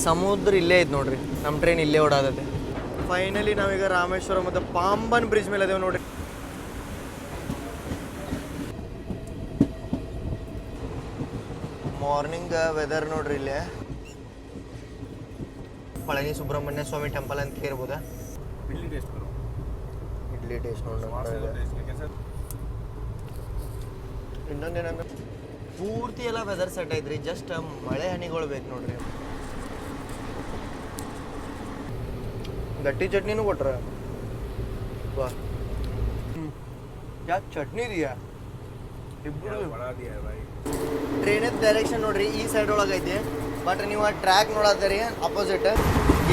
ಸಮುದ್ರ ಇಲ್ಲೇ ಐತೆ ನೋಡ್ರಿ, ನಮ್ಮ ಟ್ರೈನ್ ಇಲ್ಲೇ ಓಡಾದತೆ. ಫೈನಲಿ ನಾವೀಗ ರಾಮೇಶ್ವರ ಮತ್ತು ಪಾಂಬನ್ ಬ್ರಿಡ್ಜ್ ಮೇಲೆ ಅದೇವು ನೋಡ್ರಿ. ಮಾರ್ನಿಂಗ್ ವೆದರ್ ನೋಡ್ರಿ ಇಲ್ಲೇ. ಪಳನಿ ಸುಬ್ರಹ್ಮಣ್ಯ ಸ್ವಾಮಿ ಟೆಂಪಲ್ ಅಂತ ಕೇಳ್ಬೋದಾ? ಇಡ್ಲಿ ಟೇಸ್ಟ್ ನೋಡ್ರಿ. ಇನ್ನೊಂದೇನಂದ್ರೆ ಪೂರ್ತಿ ಎಲ್ಲ ವೆದರ್ ಸೆಟ್ ಐತ್ರಿ, ಜಸ್ಟ್ ಮಳೆ ಹನಿಗಳು ಬೇಕು ನೋಡ್ರಿ. ಗಟ್ಟಿ ಚಟ್ನಿನೂ ಕೊಟ್ರ. ವಾ, ಯಾಕೆ ಚಟ್ನಿ ಇದೆಯಾ? ಇಬ್ಬರು ಟ್ರೈನಿನ ಡೈರೆಕ್ಷನ್ ನೋಡ್ರಿ ಈ ಸೈಡ್ ಒಳಗೆ ಐತಿ, ಬಟ್ ನೀವು ಆ ಟ್ರ್ಯಾಕ್ ನೋಡತ್ತೀರಿ ಅಪೋಸಿಟ್.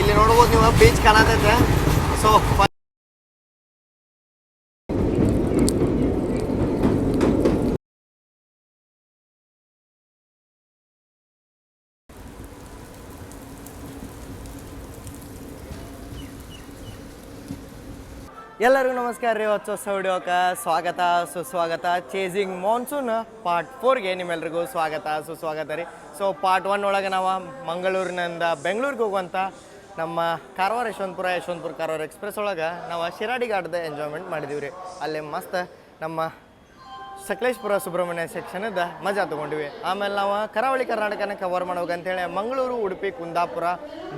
ಇಲ್ಲಿ ನೋಡ್ಬೋದು ನೀವು ಬೀಚ್ ಕಾಣತೈತೆ. ಸೊ ಎಲ್ಲರಿಗೂ ನಮಸ್ಕಾರ ರೀ. ಹೊಸ ವಿಡಿಯೋಕ್ಕೆ ಸ್ವಾಗತ ಸುಸ್ವಾಗತ. ಚೇಸಿಂಗ್ ಮಾನ್ಸೂನ್ ಪಾರ್ಟ್ 4ಗೆ ನಿಮ್ಮೆಲ್ರಿಗೂ ಸ್ವಾಗತ ಸುಸ್ವಾಗತ ರೀ. ಸೊ ಪಾರ್ಟ್ 1 ಒಳಗೆ ನಾವು ಮಂಗಳೂರಿನಿಂದ ಬೆಂಗಳೂರಿಗೆ ಹೋಗುವಂಥ ನಮ್ಮ ಕಾರವಾರ ಯಶವಂತಪುರ ಕಾರವಾರ ಎಕ್ಸ್ಪ್ರೆಸ್ ಒಳಗೆ ನಾವು ಶಿರಾಡಿ ಘಾಟ್ದ ಎಂಜಾಯ್ಮೆಂಟ್ ಮಾಡಿದೀವಿ ರೀ. ಅಲ್ಲೇ ಮಸ್ತ್ ನಮ್ಮ ಸಕಲೇಶ್ಪುರ ಸುಬ್ರಹ್ಮಣ್ಯ ಸೆಕ್ಷನದ ಮಜಾ ತೊಗೊಂಡಿವಿ. ಆಮೇಲೆ ನಾವು ಕರಾವಳಿ ಕರ್ನಾಟಕನ ಕವರ್ ಮಾಡ್ಬೇಕಂತೇಳಿ ಮಂಗಳೂರು, ಉಡುಪಿ, ಕುಂದಾಪುರ,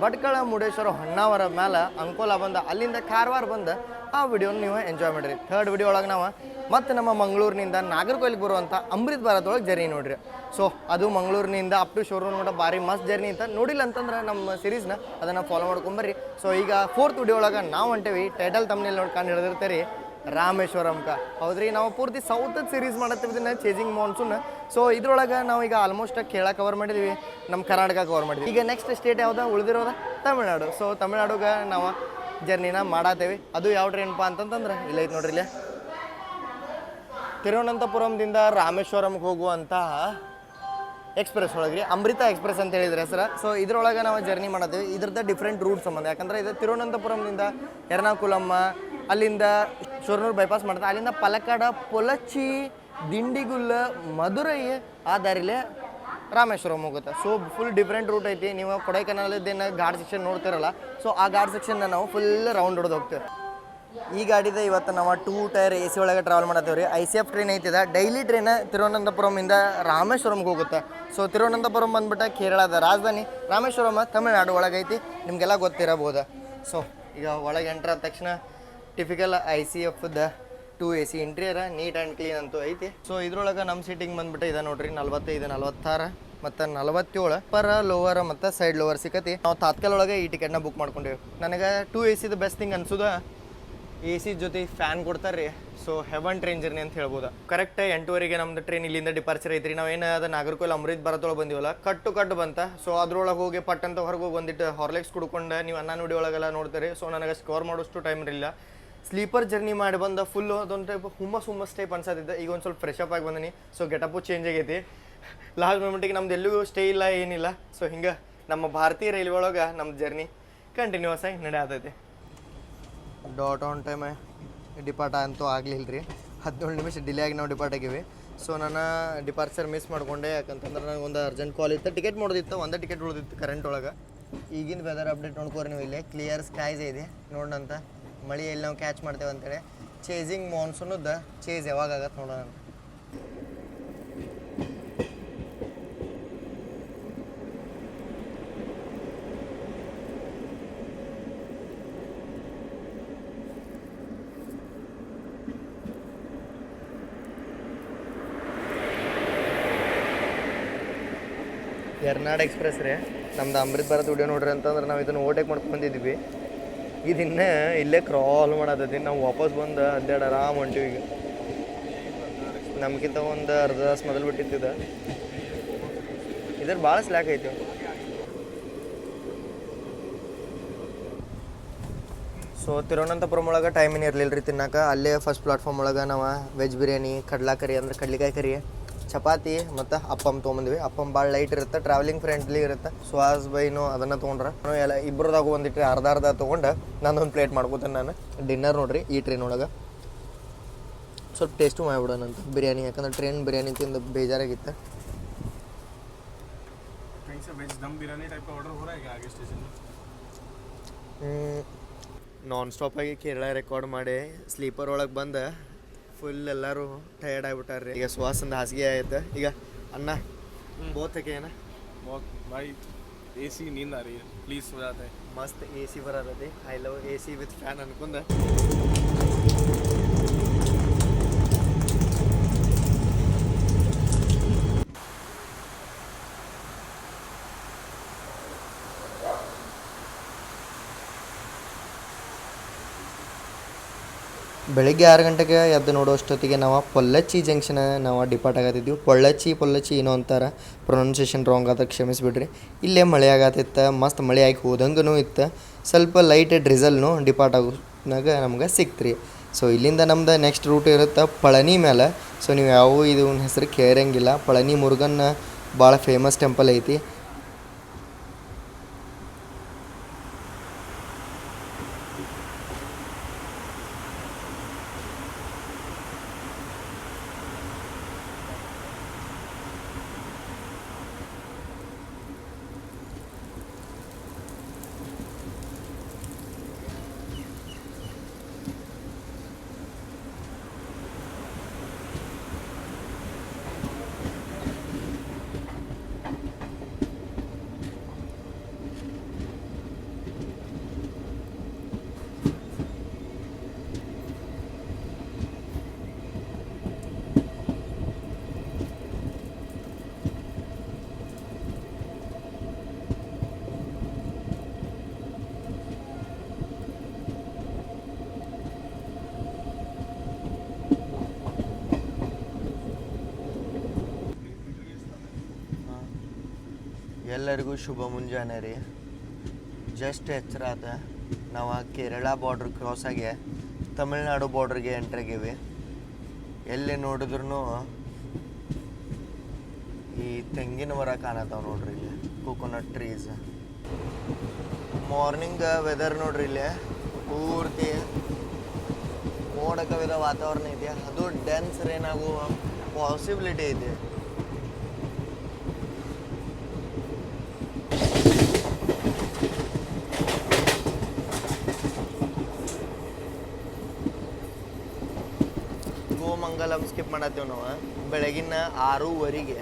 ಭಟ್ಕಳ, ಮುರುಡೇಶ್ವರ, ಹೊನ್ನಾವರ ಮೇಲೆ ಅಂಕೋಲ ಬಂದು ಅಲ್ಲಿಂದ ಕಾರವಾರ ಬಂದು ಆ ವಿಡಿಯೋನ ನೀವು ಎಂಜಾಯ್ ಮಾಡಿರಿ. ಥರ್ಡ್ ವಿಡಿಯೋ ಒಳಗೆ ನಾವು ಮತ್ತು ನಮ್ಮ ಮಂಗಳೂರಿನಿಂದ ನಾಗರಕೋಯಿಲ್ಗೆ ಬರುವಂಥ ಅಮೃತ್ ಭಾರತ್ ಒಳಗೆ ಜರ್ನಿ ನೋಡ್ರಿ. ಸೊ ಅದು ಮಂಗಳೂರಿನಿಂದ ಅಪ್ ಟು ಶೋರೂಮ್ ನೋಡ ಭಾರಿ ಮಸ್ತ್ ಜರ್ನಿ ಅಂತ. ನೋಡಿಲ್ಲ ಅಂತಂದ್ರೆ ನಮ್ಮ ಸೀರೀಸ್ನ ಅದನ್ನು ಫಾಲೋ ಮಾಡ್ಕೊಂಬರ್ರಿ. ಸೊ ಈಗ 4th ವಿಡಿಯೋ ಒಳಗೆ ನಾವು ಹೊಂಟೇವಿ. ಟೈಟಲ್ ತಮ್ಮನೇಲಿ ನೋಡ್ಕೊಂಡು ಹಿಡಿದಿರ್ತೀರಿ ರಾಮೇಶ್ವರಂಕ. ಹೌದ್ರಿ, ನಾವು ಪೂರ್ತಿ ಸೌತ್ ಸೀರೀಸ್ ಮಾಡತ್ತೀವಿ ಚೇಸಿಂಗ್ ಮಾನ್ಸೂನ್. ಸೊ ಇದ್ರೊಳಗೆ ನಾವು ಈಗ ಆಲ್ಮೋಸ್ಟ್ ಕೇರಳ ಕವರ್ ಮಾಡಿದ್ವಿ, ನಮ್ಮ ಕರ್ನಾಟಕ ಕವರ್ ಮಾಡಿದ್ವಿ. ಈಗ ನೆಕ್ಸ್ಟ್ ಸ್ಟೇಟ್ ಯಾವ್ದು ಉಳಿದಿರೋದ? ತಮಿಳ್ನಾಡು. ಸೊ ತಮಿಳ್ನಾಡುಗೆ ನಾವು ಜರ್ನಿನ ಮಾಡತ್ತೇವೆ. ಅದು ಯಾವ ಟ್ರೈನ್ಪ ಅಂತಂತಂದ್ರೆ ಇಲ್ಲ ಐತೆ ನೋಡ್ರಿ, ಇಲ್ಲೇ ತಿರುವನಂತಪುರಂದಿಂದ ರಾಮೇಶ್ವರಂಗೆ ಹೋಗುವಂಥ ಎಕ್ಸ್ಪ್ರೆಸ್ ಒಳಗೆ ರೀ, ಅಮೃತ ಎಕ್ಸ್ಪ್ರೆಸ್ ಅಂತ ಹೇಳಿದ್ರೆ ಹೆಸರು. ಸೊ ಇದ್ರೊಳಗೆ ನಾವು ಜರ್ನಿ ಮಾಡತ್ತೀವಿ. ಇದ್ರದ್ದು ಡಿಫ್ರೆಂಟ್ ರೂಟ್ ಸಂಬಂಧ, ಯಾಕಂದರೆ ಇದು ತಿರುವನಂತಪುರಂದಿಂದ ಎರ್ನಾಕುಲಮ್ಮ, ಅಲ್ಲಿಂದ ಶೋರ್ನೂರು ಬೈಪಾಸ್ ಮಾಡ್ತಾರೆ, ಅಲ್ಲಿಂದ ಪಲಕ್ಕಾಡ, ಪೊಲಚ್ಚಿ, ದಿಂಡಿಗುಲ್ಲ, ಮಧುರೈ ಆ ದಾರಿಲೇ ರಾಮೇಶ್ವರಂ ಹೋಗುತ್ತೆ. ಸೊ ಫುಲ್ ಡಿಫ್ರೆಂಟ್ ರೂಟ್ ಐತಿ. ನೀವು ಕೊಡೈಕೆನಾಲದ್ದೇನು ಘಾಟ್ ಸೆಕ್ಷನ್ ನೋಡ್ತಿರಲ್ಲ, ಸೊ ಆ ಘಾಟ್ ಸೆಕ್ಷನ್ನ ನಾವು ಫುಲ್ ರೌಂಡ್ ಹೊಡೆದು ಹೋಗ್ತೇವೆ. ಈ ಗಾಡಿದ ಇವತ್ತು ನಾವು 2 ಟೈರ್ AC ಒಳಗೆ ಟ್ರಾವೆಲ್ ಮಾಡತ್ತೇವೆ ರೀ. ICF ಟ್ರೈನ್ ಐತಿದೆ. ಡೈಲಿ ಟ್ರೈನ್ ತಿರುವನಂತಪುರಮಿಂದ ರಾಮೇಶ್ವರಂಗೆ ಹೋಗುತ್ತೆ. ಸೊ ತಿರುವನಂತಪುರಂ ಬಂದ್ಬಿಟ್ಟು ಕೇರಳದ ರಾಜಧಾನಿ, ರಾಮೇಶ್ವರಂ ತಮಿಳ್ನಾಡು ಒಳಗೆ ಐತಿ, ನಿಮಗೆಲ್ಲ ಗೊತ್ತಿರಬಹುದು. ಸೊ ಈಗ ಒಳಗೆ ಎಂಟ್ರ್ ಆದ ತಕ್ಷಣ ಟಿಪಿಕಲ್ ICFದ 2 AC interior neat and clean ಅಂತೂ ಐತಿ. ಸೊ ಇದ್ರೊಳಗೆ ನಮ್ಮ ಸೀಟಿಂಗ್ ಬಂದ್ಬಿಟ್ಟು ಇದೆ ನೋಡ್ರಿ 45, 46 ಮತ್ತು 47 ಪರ್ ಲೋವರ್ ಮತ್ತು ಸೈಡ್ ಲೋವರ್ ಸಿಕ್ಕತಿ. ನಾವು ತಾತ್ಕಾಲ ಒಳಗೆ ಈ ಟಿಕೆಟ್ನ ಬುಕ್ ಮಾಡ್ಕೊಂಡೇವೆ. ನನಗೆ 2 AC ಬೆಸ್ಟ್ ಥಿಂಗ್ ಅನ್ಸೋದ AC ಜೊತೆ ಫ್ಯಾನ್ ಕೊಡ್ತಾರೆ ರೀ. ಸೊ ಹೆವನ್ ಟ್ರೈನ್ ಜರ್ನಿ ಅಂತ ಹೇಳ್ಬೋದು. ಕರೆಕ್ಟ್ 8:30ಗೆ ನಮ್ದು ಟ್ರೈನ್ ಇಲ್ಲಿಂದ ಡಿಪಾರ್ಚರ್ ಐತ್ರಿ. ನಾವೇನು ಅದು ನಾಗರಕೋಯಿಲ್ ಅಮೃತ್ ಭಾರತೊಳಗೆ ಬಂದಿವಲ್ಲ, ಕಟ್ಟು ಬಂತ. ಸೊ ಅದ್ರೊಳಗೆ ಹೋಗಿ ಪಟ್ಟಂತ ಹೊರಗೆ ಹೋಗಿ ಬಂದಿಟ್ಟು ಹಾರ್ಲೆಕ್ಸ್ ಕುಡ್ಕೊಂಡು ನೀವು ಅನ್ನ ನುಡಿ ಒಳಗೆಲ್ಲ ನೋಡ್ತಾರೆ. ಸೊ ನನಗೆ ಸ್ಕೋರ್ ಮಾಡೋಷ್ಟು ಟೈಮ್ ಇರಲಿಲ್ಲ. ಸ್ಲೀಪರ್ ಜರ್ನಿ ಮಾಡಿ ಬಂದ ಫುಲ್ ಅದೊಂದು ಟೈಪ್ ಹುಮ್ಮಸ್ ಟೈಪ್ ಅನ್ಸತ್ತಿದ್ದೆ. ಈಗ ಒಂದು ಸ್ವಲ್ಪ ಫ್ರೆಶ್ ಅಪ್ ಆಗಿ ಬಂದಿನಿ. ಸೊ ಗೆಟಪ್ಪು ಚೇಂಜ್ ಆಗೈತಿ. ಲಾಸ್ಟ್ ಮೂಮೆಂಟಿಗೆ ನಮ್ದು ಎಲ್ಲೂ ಸ್ಟೇ ಇಲ್ಲ, ಏನಿಲ್ಲ. ಸೊ ಹಿಂಗೆ ನಮ್ಮ ಭಾರತೀಯ ರೈಲ್ವೆ ಒಳಗೆ ನಮ್ಮ ಜರ್ನಿ ಕಂಟಿನ್ಯೂಸ್ ಆಗಿ ನಡೆಯತೈತಿ. ಡಾಟ್ ಆನ್ ಟೈಮ್ ಡಿಪಾರ್ಟ್ ಅಂತೂ ಆಗಲಿಲ್ಲ ರೀ. 17 ನಿಮಿಷ ಡಿಲೇ ಆಗಿ ನಾವು ಡಿಪಾರ್ಟ್ ಆಗಿವಿ. ಸೊ ನಾನು ಡಿಪಾರ್ಚರ್ ಮಿಸ್ ಮಾಡ್ಕೊಂಡೆ, ಯಾಕಂತಂದ್ರೆ ನನಗೆ ಒಂದು ಅರ್ಜೆಂಟ್ ಕಾಲ್ ಇತ್ತು. ಟಿಕೆಟ್ ಮಾಡೋದಿತ್ತು, ಒಂದೇ ಟಿಕೆಟ್ ಉಳಿದಿತ್ತು ಕರೆಂಟ್ ಒಳಗೆ. ಈಗಿನ ವೆದರ್ ಅಪ್ಡೇಟ್ ನೋಡ್ಕೋರಿ ನೀವು. ಇಲ್ಲೇ ಕ್ಲಿಯರ್ ಸ್ಕೈಸ್ ಇದೆ ನೋಡೋಣಂತ. ಮಳೆ ಎಲ್ಲಿ ನಾವು ಕ್ಯಾಚ್ ಮಾಡ್ತೇವೆ ಅಂತೇಳಿ. ಚೇಸಿಂಗ್ ಮಾನ್ಸೂನದ ಚೇಸ್ ಯಾವಾಗ ಆಗತ್ತೆ ನೋಡೋಣ. ಎರ್ನಾಡ್ ಎಕ್ಸ್ಪ್ರೆಸ್ ರೀ, ನಮ್ದು ಅಮೃತ್ ಭಾರತ್ ವಿಡಿಯೋ ನೋಡ್ರಿ ಅಂತಂದ್ರೆ ನಾವು ಇದನ್ನು ಓವರ್ಟೇಕ್ ಮಾಡ್ಕೊಂಡು ಬಂದಿದ್ವಿ. ಇದನ್ನೇ ಇಲ್ಲೇ ಕ್ರಾಲ್ ಮಾಡತ್ತೈತಿ. ನಾವು ವಾಪಸ್ ಬಂದು ಅಡ್ಡಾಡಿ ಆರಾಮ್ ಹೊಂಟಿವಿ. ಈಗ ನಮ್ಗಿಂತ ಒಂದು ಅರ್ಧ ತಾಸು ಮೊದಲು ಬಿಟ್ಟಿದ್ದ. ಇದ್ರ ಭಾಳ ಸ್ಲ್ಯಾಕ್ ಐತಿ. ಸೊ ತಿರುವನಂತಪುರಂ ಒಳಗೆ ಟೈಮಿನ ಇರಲಿಲ್ಲ ರೀ ತಿನ್ನಕ್ಕೆ. ಅಲ್ಲೇ ಫಸ್ಟ್ ಪ್ಲಾಟ್ಫಾರ್ಮ್ ಒಳಗೆ ನಾವು ವೆಜ್ ಬಿರಿಯಾನಿ, ಕಡ್ಲಾ ಕರಿ ಅಂದ್ರೆ ಕಡ್ಲಿಕಾಯಿ ಕರಿ, ಚಪಾತಿ ಮತ್ತು ಅಪ್ಪಮ್ ತೊಗೊಂಬಂದ್ವಿ. ಅಪ್ಪಮ್ ಭಾಳ ಲೈಟ್ ಇರುತ್ತೆ, ಟ್ರಾವೆಲಿಂಗ್ ಫ್ರೆಂಡ್ಲಿ ಇರುತ್ತೆ. ಸುಹಾಸ್ ಬೈನು ಅದನ್ನು ತೊಗೊಂಡ್ರೆ ನಾನು ಎಲ್ಲ ಇಬ್ಬರದಾಗ ಒಂದಿಟ್ಟು ಅರ್ಧ ತೊಗೊಂಡು ನಾನೊಂದು ಪ್ಲೇಟ್ ಮಾಡ್ಕೋತೇನೆ. ನಾನು ಡಿನ್ನರ್ ನೋಡ್ರಿ ಈ ಟ್ರೈನ್ ಒಳಗೆ ಸ್ವಲ್ಪ ಟೇಸ್ಟು ಮಾಡಿಬಿಡೋಣಂತ ಬಿರಿಯಾನಿ, ಯಾಕಂದ್ರೆ ಟ್ರೈನ್ ಬಿರಿಯಾನಿ ತಿಂದು ಬೇಜಾರಾಗಿತ್ತು. वेज दम बिरयानी टाइप का ऑर्डर हो रहा है क्या आगे स्टेशन में? ನಾನ್ ಸ್ಟಾಪಾಗಿ ಕೇರಳ ರೆಕಾರ್ಡ್ ಮಾಡಿ ಸ್ಲೀಪರ್ ಒಳಗೆ ಬಂದು ಫುಲ್ ಎಲ್ಲರೂ ಟಯರ್ಡ್ ಆಗಿಬಿಟ್ಟಾರ್ರಿ. ಈಗ ಸುವಾಸಂದ ಹಾಸಿಗೆ ಆಯ್ತು. ಈಗ ಅನ್ನ ಬೋತಕ್ಕೆ ಏನ बहुत भाई एसी नींद आ रही है, प्लीज सो जाते हैं. ಮಸ್ತ್ ಎ ಸಿ ಬರತೈತಿ. I love A C with fan ಅನ್ಕೊಂಡ ಬೆಳಿಗ್ಗೆ 6 ಗಂಟೆಗೆ ಎದ್ದು ನೋಡೋಷ್ಟೊತ್ತಿಗೆ ನಾವು ಪೊಳ್ಳಚ್ಚಿ ಜಂಕ್ಷನ್ ನಾವು ಡಿಪಾರ್ಟ್ ಆಗತ್ತಿದ್ವಿ. ಪೊಳ್ಳಚ್ಚಿ ಏನೋ ಅಂತಾರೆ, ಪ್ರೊನೌನ್ಸಿಯೇಷನ್ ರಾಂಗ್ ಆದಾಗ ಕ್ಷಮಿಸಿಬಿಡ್ರಿ. ಇಲ್ಲೇ ಮಳೆ ಆಗತ್ತಿತ್ತು, ಮಸ್ತ್ ಮಳೆ ಆಗಿ ಹೋದಂಗೂ ಇತ್ತು. ಸ್ವಲ್ಪ ಲೈಟ್ ಡ್ರಿಸಲ್ನು ಡಿಪಾರ್ಟ್ ಆಗೋನಾಗ ನಮ್ಗೆ ಸಿಕ್ತು ರೀ. ಸೊ ಇಲ್ಲಿಂದ ನಮ್ದು ನೆಕ್ಸ್ಟ್ ರೂಟ್ ಇರುತ್ತೆ ಪಳನಿ ಮೇಲೆ. ಸೊ ನೀವು ಯಾವ ಇದು ಹೆಸರು ಕೇಳಂಗಿಲ್ಲ. ಪಳನಿ ಮುರುಗನ್ ಭಾಳ ಫೇಮಸ್ ಟೆಂಪಲ್ ಐತಿ. ಎಲ್ಲರಿಗೂ ಶುಭ ಮುಂಜಾನೆ ರೀ. ಜಸ್ಟ್ ಎಚ್ಚರಾತ. ನಾವು ಕೇರಳ ಬಾರ್ಡ್ರ್ ಕ್ರಾಸ್ ಆಗಿ ತಮಿಳ್ನಾಡು ಬಾರ್ಡ್ರಿಗೆ ಎಂಟ್ರಾಗೀವಿ. ಎಲ್ಲಿ ನೋಡಿದ್ರು ಈ ತೆಂಗಿನ ಮರ ಕಾಣತ್ತಾವ ನೋಡ್ರಿ ಇಲ್ಲಿ, ಕೋಕೋನಟ್ ಟ್ರೀಸ್. ಮಾರ್ನಿಂಗ್ ವೆದರ್ ನೋಡ್ರಿ ಇಲ್ಲಿ ಪೂರ್ತಿ ಮೋಡ ಕವಿದ ವಾತಾವರಣ ಇದೆ. ಅದು ಡೆನ್ಸ್ ರೇನ್ ಆಗುವ ಪಾಸಿಬಿಲಿಟಿ ಇದೆ. ಗೋಮಂಗಲಂ ಸ್ಕಿಪ್ ಮಾಡತ್ತೇವೆ ನಾವು ಬೆಳಗಿನ 6:15.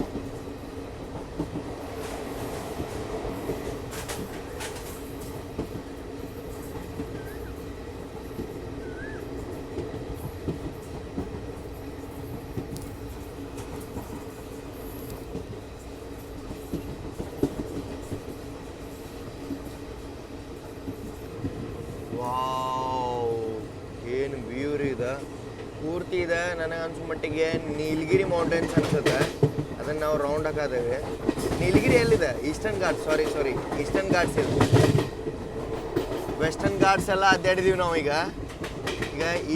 ವಾವ್, ಏನು ವ್ಯೂ ರೀ ಇದು. ಪೂರ್ತಿ ಇದೆ. ನನಗೆ ಅನ್ಸೋ ಮಟ್ಟಿಗೆ ನೀಲಗಿರಿ ಮೌಂಟೇನ್ಸ್ ಅನ್ಸುತ್ತೆ. ಅದನ್ನು ನಾವು ರೌಂಡ್ ಹಾಕಿದ್ದೇವೆ. ನೀಲಗಿರಿ ಎಲ್ಲಿದೆ? ಈಸ್ಟರ್ನ್ ಘಾಟ್ಸ್. ಸಾರಿ ಈಸ್ಟರ್ನ್ ಘಾಟ್ಸ್ ಇದೆ. ವೆಸ್ಟರ್ನ್ ಘಾಟ್ಸ್ ಎಲ್ಲ ಅಡ್ಡಾಡಿದೀವಿ ನಾವು. ಈಗ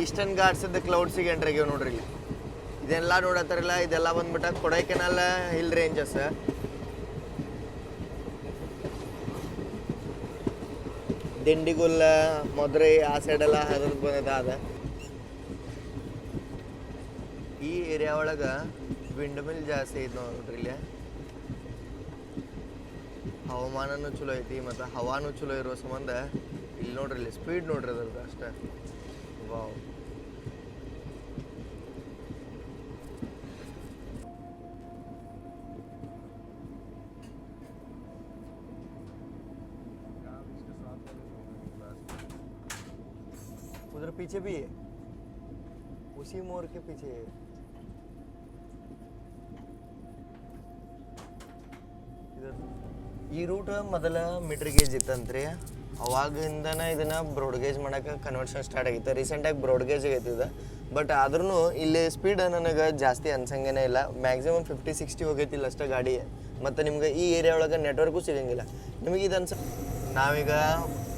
ಈಸ್ಟರ್ನ್ ಘಾಟ್ಸದ್ದು ಕ್ಲೌಡ್ಸಿಗೆ ಎಂಟ್ರಾಗ್ಯಾವ ನೋಡ್ರಿ ಇಲ್ಲಿ. ಇದೆಲ್ಲ ನೋಡತ್ತಾರಲ್ಲ, ಇದೆಲ್ಲ ಬಂದ್ಬಿಟ್ಟ ಕೊಡೈಕೆನಾಲ್ ಹಿಲ್ ರೇಂಜಸ್. ದಿಂಡಿಗುಲ್ಲ, ಮಧುರೈ ಆ ಸೈಡೆಲ್ಲ ಅದ್ರದ್ದು ಬಂದದ. ಅದ ಈ ಏರಿಯಾ ಒಳಗೆ ವಿಂಡ್ ಮಿಲ್ ಜಾಸ್ತಿ ಐತೆ ನೋಡ್ರಿ ಇಲ್ಲಿ. ಹವಾಮಾನನೂ ಚಲೋ ಐತಿ ಮತ್ತು ಹವಾನೂ ಚಲೋ ಇರೋ ಸಂಬಂಧ ಇಲ್ಲಿ ನೋಡ್ರಿ ಇಲ್ಲಿ ಸ್ಪೀಡ್ ನೋಡ್ರಿ ಅದ್ರದ್ದು ಅಷ್ಟೇ. ವಾವ್, उधर पीछे भी है, उसी मोड़ के पीछे है. ಈ ರೂಟ್ ಮೊದಲ ಮೀಟರ್ ಗೇಜ್ ಇತ್ತಂತ್ರಿ. ಅವಾಗಿಂದನೇ ಇದನ್ನು ಬ್ರಾಡ್ ಗೇಜ್ ಮಾಡೋಕೆ ಕನ್ವರ್ಷನ್ ಸ್ಟಾರ್ಟ್ ಆಗಿತ್ತು. ರೀಸೆಂಟಾಗಿ ಬ್ರಾಡ್ ಗೇಜ್ ಆಗೈತಿ ಇದು. ಬಟ್ ಆದ್ರೂ ಇಲ್ಲಿ ಸ್ಪೀಡ್ ನನಗೆ ಜಾಸ್ತಿ ಅನ್ಸಂಗೇನೆ ಇಲ್ಲ. ಮ್ಯಾಕ್ಸಿಮಮ್ 50-60 ಹೋಗೈತಿಲ್ಲ ಅಷ್ಟೇ ಗಾಡಿ. ಮತ್ತು ನಿಮ್ಗೆ ಈ ಏರಿಯಾ ಒಳಗೆ ನೆಟ್ವರ್ಕು ಸಿಗಂಗಿಲ್ಲ. ನಿಮಗೆ ಇದು ನಾವೀಗ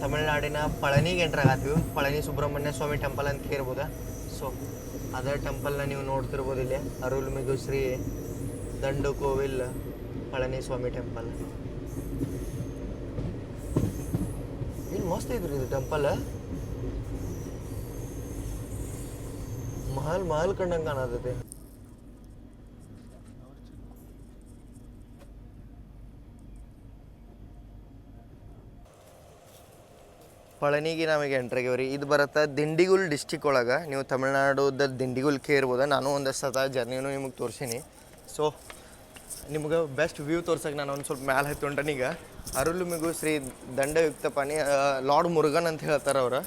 ತಮಿಳ್ನಾಡಿನ ಪಳನಿಗೆ ಎಂಟ್ರ್ ಆಗತ್ತೀವಿ. ಪಳನಿ ಸುಬ್ರಹ್ಮಣ್ಯ ಸ್ವಾಮಿ ಟೆಂಪಲ್ ಅಂತ ಕೇಳ್ಬೋದ. ಸೊ ಅದೇ ಟೆಂಪಲ್ನ ನೀವು ನೋಡ್ತಿರ್ಬೋದು ಇಲ್ಲಿ. ಅರುಳ್ಮಿಗು ಶ್ರೀ ದಂಡು ಕೋವಿಲ್ ಪಳನಿ ಸ್ವಾಮಿ ಟೆಂಪಲ್. ಇಲ್ಲಿ ಮಸ್ತ್ ಐತ್ರಿ ಇದು ಟೆಂಪಲ್. ಮಹಲ್ ಕಂಡಂಗೆ ಕಾಣತೈತಿ. ಪಳನಿಗೆ ನಾವೀಗ ಎಂಟ್ರಿ ಆಗ್ಯಾವ್ರಿ. ಇದು ಬರುತ್ತೆ ದಿಂಡಿಗುಲ್ ಡಿಸ್ಟಿಕ್ ಒಳಗೆ. ನೀವು ತಮಿಳ್ನಾಡುದ ದಿಂಡಿಗುಲ್ಕೆ ಇರ್ಬೋದು. ನಾನು ಒಂದಷ್ಟು ಸತ ಜರ್ನಿನೂ ನಿಮಗೆ ತೋರಿಸೀನಿ. ಸೊ ನಿಮ್ಗೆ ಬೆಸ್ಟ್ ವ್ಯೂ ತೋರ್ಸಕ್ಕೆ ನಾನು ಒಂದು ಸ್ವಲ್ಪ ಮ್ಯಾಲೆ ಹತ್ತಿ ಹೊಂಟನೀಗ. ಅರುಳುಮಿಗು ಶ್ರೀ ದಂಡಯುಕ್ತಪಾಣಿ ಲಾರ್ಡ್ ಮುರುಗನ್ ಅಂತ ಹೇಳ್ತಾರೆ ಅವ್ರು.